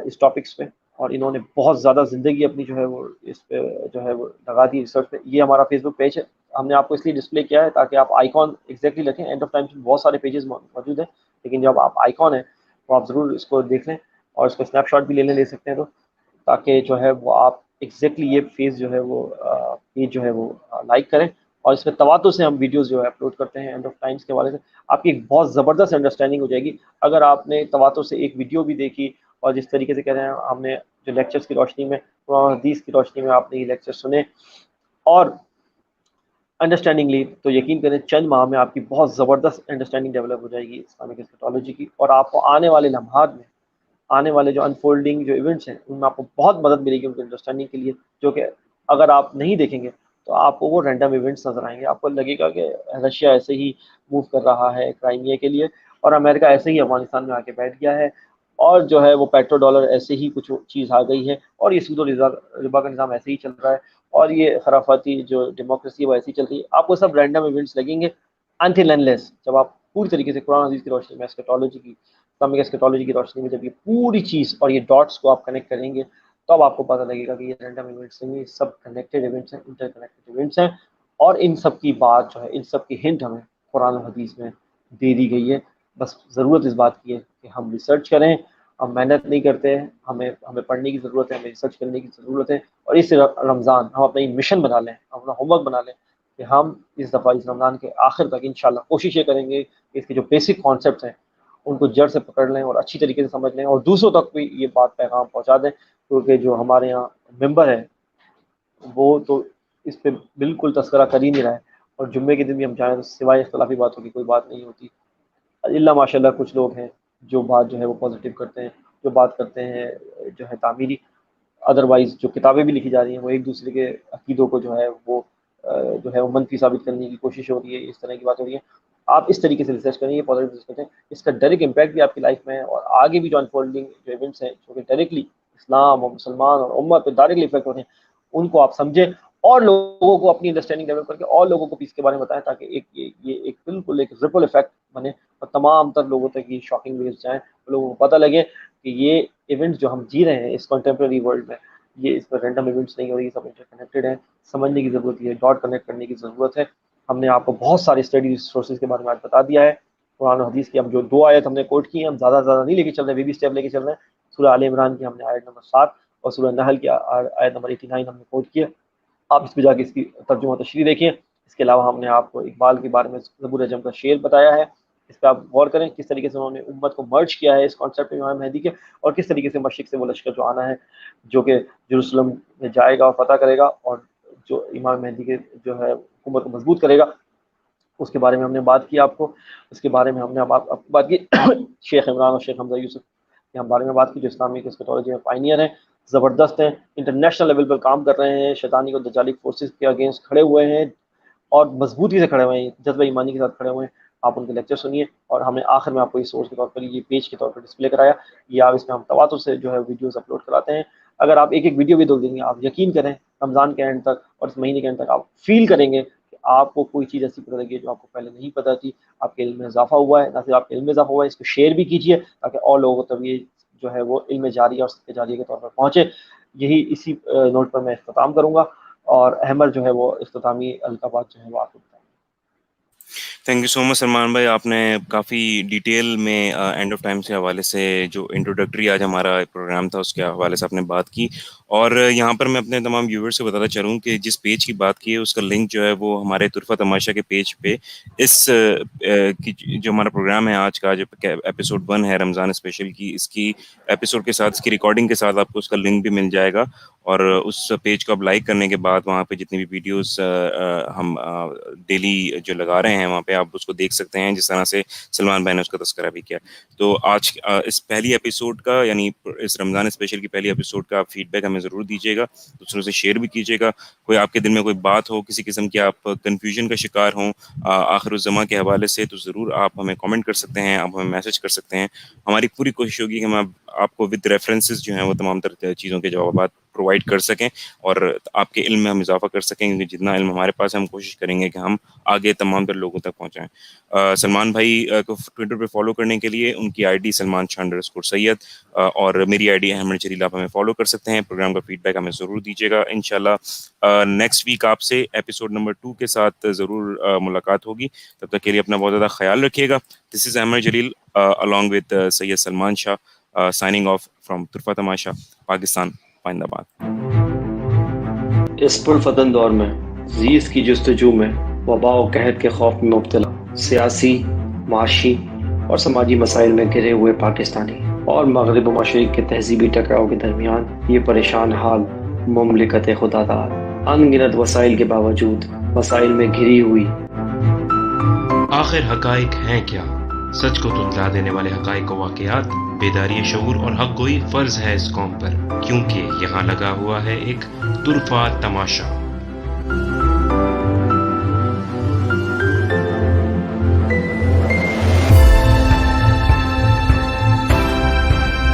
اس ٹاپکس پہ، اور انہوں نے بہت زیادہ زندگی اپنی جو ہے وہ اس پہ جو ہے وہ لگا دی ریسرچ پہ۔ یہ ہمارا فیس بک پیج ہے، ہم نے آپ کو اس لیے ڈسپلے کیا ہے تاکہ آپ آئیکن ایگزیکٹلی رکھیں، اینڈ آف ٹائم بہت سارے پیجز موجود ہیں لیکن جب آپ آئیکن ہیں وہ آپ ضرور اس کو دیکھ لیں اور اس کو اسنیپ شاٹ بھی لے سکتے ہیں تو، تاکہ جو ہے وہ آپ ایگزیکٹلی یہ فیز جو ہے وہ پیج جو ہے وہ لائک کریں. اور اس میں تواتر سے ہم ویڈیوز جو ہے اپلوڈ کرتے ہیں اینڈ آف ٹائمس کے حوالے سے. آپ کی ایک بہت زبردست انڈرسٹینڈنگ ہو جائے گی اگر آپ نے تواتر سے ایک ویڈیو بھی دیکھی اور جس طریقے سے کہہ رہے ہیں ہم نے جو لیکچرز کی روشنی میں، قرآن حدیث کی روشنی میں آپ نے یہ لیکچر سنے اور انڈرسٹینڈنگ لی، تو یقین کریں چند ماہ میں آپ کی بہت زبردست انڈرسٹینڈنگ ڈیولپ ہو جائے گی اسلامک اسکیٹالوجی کی، اور آپ کو آنے والے لمحات میں، آنے والے جو انفولڈنگ جو ایونٹس ہیں ان میں آپ کو بہت مدد ملے گی ان کی انڈرسٹینڈنگ کے لیے، جو کہ اگر آپ نہیں دیکھیں گے تو آپ کو وہ رینڈم ایونٹس نظر آئیں گے. آپ کو لگے گا کہ رشیا ایسے ہی موو کر رہا ہے کرائمیا کے لیے اور امریکہ ایسے ہی افغانستان میں آ کے بیٹھ گیا ہے، اور جو ہے وہ پیٹرو ڈالر ایسے ہی کچھ چیز آ گئی ہے، اور یہ سود و ربا کا نظام ایسے ہی چل رہا ہے، اور یہ خرافاتی جو ڈیموکریسی ہے وہ ایسی چل رہی ہے. آپ کو سب رینڈم ایونٹس لگیں گے انٹل اینڈ لیس جب آپ پوری طریقے سے قرآن حدیث کی روشنی میں اسکیٹالوجی کی، اسلامک اسکیٹالوجی کی روشنی میں جب یہ پوری چیز اور یہ ڈاٹس کو آپ کنیکٹ کریں گے تو اب آپ کو پتہ لگے گا کہ یہ رینڈم ایونٹس نہیں، یہ سب کنیکٹڈ ایونٹس ہیں، انٹر کنیکٹڈ ایونٹس ہیں، اور ان سب کی بات جو ہے، ان سب کی ہنٹ ہمیں قرآن و حدیث میں دے دی گئی ہے. بس ضرورت اس بات کی ہے کہ ہم ریسرچ کریں. ہم محنت نہیں کرتے، ہمیں پڑھنے کی ضرورت ہے، ہمیں ریسرچ کرنے کی ضرورت ہے، اور اس رمضان ہم اپنا مشن بنا لیں، اپنا ہوم ورک بنا لیں کہ ہم اس دفعہ اس رمضان کے آخر تک انشاءاللہ کوشش یہ کریں گے کہ اس کے جو بیسک کانسیپٹس ہیں ان کو جڑ سے پکڑ لیں اور اچھی طریقے سے سمجھ لیں، اور دوسروں تک بھی یہ بات پیغام پہنچا دیں، کیونکہ جو ہمارے یہاں ممبر ہے وہ تو اس پہ بالکل تذکرہ کر ہی نہیں رہا ہے، اور جمعے کے دن بھی ہم چاہیں تو سوائے اختلافی باتوں کی کوئی بات نہیں ہوتی. اللہ ماشاء اللہ کچھ لوگ ہیں جو بات جو ہے وہ پازیٹیو کرتے ہیں، جو بات کرتے ہیں جو ہے تعمیری. ادروائز جو کتابیں بھی لکھی جا رہی ہیں وہ ایک دوسرے کے عقیدوں کو جو ہے وہ جو ہے وہ منفی ثابت کرنے کی کوشش ہو رہی ہے، اس طرح کی بات ہو رہی ہے. آپ اس طریقے سے ریسرچ کریں، یہ پازیٹیو ریسرچ کریں، اس کا ڈائریکٹ امپیکٹ بھی آپ کی لائف میں ہے، اور آگے بھی جو انفولڈنگ جو ایونٹس ہیں جو کہ ڈائریکٹلی اسلام اور مسلمان اور امت پہ ڈائریکٹلی افیکٹ ہوتے ہیں ان کو آپ سمجھیں، اور لوگوں کو اپنی انڈرسٹینڈنگ ڈیولپ کر کے اور لوگوں کو بھی اس کے بارے میں بتائیں، تاکہ یہ ایک بالکل ایک ریپل افیکٹ بنے اور تمام تر لوگوں تک یہ شاکنگ ویوز جائیں، لوگوں کو پتہ لگے کہ یہ ایونٹس جو ہم جی رہے ہیں اس کنٹمپریری ورلڈ میں، یہ اس میں رینڈم ایونٹس نہیں ہو رہی، یہ سب انٹر کنیکٹڈ ہیں. سمجھنے کی ضرورت ہے، ڈاٹ کنیکٹ کرنے کی ضرورت ہے. ہم نے آپ کو بہت سارے اسٹڈی سورسز کے بارے میں آج بتا دیا ہے. قرآن و حدیث کی ہم جو 2 آیت ہم نے کوٹ کی ہیں، ہم زیادہ نہیں لے کے چل رہے، بیبی اسٹیپ لے کے چل رہے ہیں. سورہ آل عمران کی ہم نے آیت نمبر 7 اور سورہ نحل کی آیت نمبر 89 ہم نے کوٹ کی ہے. آپ اس پہ جا کے اس کی ترجمہ تشریح دیکھیں. اس کے علاوہ ہم نے آپ کو اقبال کے بارے میں زبور اجم کا شعر بتایا ہے، اس پہ آپ غور کریں کس طریقے سے انہوں نے امت کو مرج کیا ہے اس کانسیپٹ امام مہدی کے، اور کس طریقے سے مشرق سے وہ لشکر جو آنا ہے جو کہ یروشلم میں جائے گا اور فتح کرے گا، اور جو امام مہدی کے جو ہے حکومت کو مضبوط کرے گا، اس کے بارے میں ہم نے بات کی آپ کو. اس کے بارے میں ہم نے آپ کو بات کی شیخ عمران اور شیخ حمزہ یوسف کے ہم بارے میں بات کی، جو اسلامک اسکیٹالوجی میں پائنیئر ہیں، زبردست ہیں، انٹرنیشنل لیول پر کام کر رہے ہیں، شیطانی اور دجالی فورسز کے اگینسٹ کھڑے ہوئے ہیں اور مضبوطی سے کھڑے ہوئے ہیں، جذبہ ایمانی کے ساتھ کھڑے ہوئے ہیں. آپ ان کے لیکچر سنیے، اور ہم نے آخر میں آپ کو یہ سورس کے طور پر یہ پیج کے طور پر ڈسپلے کرایا. یہ آپ اس میں ہم تواتر سے جو ہے ویڈیوز اپلوڈ کراتے ہیں. اگر آپ ایک ویڈیو بھی دو دیں گے، آپ یقین کریں رمضان کے اینڈ تک اور اس مہینے کے اینڈ تک آپ فیل کریں گے کہ آپ کو کوئی چیز ایسی پتہ لگی ہے جو آپ کو پہلے نہیں پتہ تھی. آپ کے علم میں اضافہ ہوا ہے، نہ صرف آپ کے علم میں اضافہ ہوا ہے، اس کو شیئر بھی کیجیے تاکہ اور لوگوں کو تب یہ جو ہے وہ علم جاریہ اور صدقہ جاریہ کے طور پر پہنچے. یہی اسی نوٹ پر میں اختتام کروں گا، اور احمد جو ہے وہ اختتامی القابات جو ہے وہ آپ کو بتائیں. تھینک یو سو مچ سلمان بھائی، آپ نے کافی ڈیٹیل میں اینڈ آف ٹائمس کے حوالے سے جو انٹروڈکٹری آج ہمارا پروگرام تھا اس کے حوالے سے آپ نے بات کی. اور یہاں پر میں اپنے تمام ویورز سے بتاتا چلوں کہ جس پیج کی بات کی ہے اس کا لنک جو ہے وہ ہمارے طرفہ تماشا کے پیج پہ اس جو ہمارا پروگرام ہے آج کا جو ایپیسوڈ 1 ہے رمضان اسپیشل کی، اس کی ایپیسوڈ کے ساتھ، اس کی ریکارڈنگ کے ساتھ آپ کو اس کا لنک بھی مل جائے گا. اور اس پیج کو آپ لائک کرنے کے بعد وہاں پہ جتنی بھی ویڈیوز ہم ڈیلی جو لگا رہے ہیں وہاں پہ آپ اس کو دیکھ سکتے ہیں، جس طرح سے سلمان بھائی نے اس کا تذکرہ بھی کیا. تو آج اس پہلی ایپیسوڈ کا، یعنی اس رمضان اسپیشل کی پہلی ایپیسوڈ کا فیڈ بیک ہمیں ضرور دیجیے گا، دوسروں سے شیئر بھی کیجیے گا. کوئی آپ کے دل میں کوئی بات ہو، کسی قسم کی آپ کنفیوژن کا شکار ہوں آخر الزماں کے حوالے سے، تو ضرور آپ ہمیں کامنٹ کر سکتے ہیں، آپ ہمیں میسج کر سکتے ہیں. ہماری پوری کوشش ہوگی کہ ہم آپ کو ود ریفرنسز جو ہیں وہ تمام تر چیزوں کے جوابات پرووائڈ کر سکیں اور آپ کے علم میں ہم اضافہ کر سکیں، کیونکہ جتنا علم ہمارے پاس ہے ہم کوشش کریں گے کہ ہم آگے تمام تر لوگوں تک پہنچائیں۔ سلمان بھائی کو ٹویٹر پہ فالو کرنے کے لیے ان کی آئی ڈی سلمان شاہ _سید اور میری آئی ڈی احمد جلیل، آپ ہمیں فالو کر سکتے ہیں۔ پروگرام کا فیڈ بیک ہمیں ضرور دیجیے گا، انشاءاللہ نیکسٹ ویک آپ سے ایپیسوڈ نمبر 2 کے ساتھ ضرور ملاقات ہوگی۔ تب تک کے لیے اپنا بہت زیادہ خیال رکھیے گا۔ دس از احمد جلیل along with Syed Salman Shah signing off from طرفہ تماشا، پاکستان، پائندہ باد۔ اس پرفتن دور میں زیست کی جستجو میں وبا و قحط کے خوف میں مبتلا، سیاسی، معاشی اور سماجی مسائل میں گھرے ہوئے پاکستانی اور مغرب و مشرق کے تہذیبی ٹکراؤ کے درمیان یہ پریشان حال مملکت خدا داد ان گنت وسائل کے باوجود مسائل میں گھری ہوئی۔ آخر حقائق ہیں کیا؟ سچ کو تندلا دینے والے حقائق و واقعات، بیداری شعور اور حق گوئی فرض ہے اس قوم پر، کیونکہ یہاں لگا ہوا ہے ایک طرفہ تماشا۔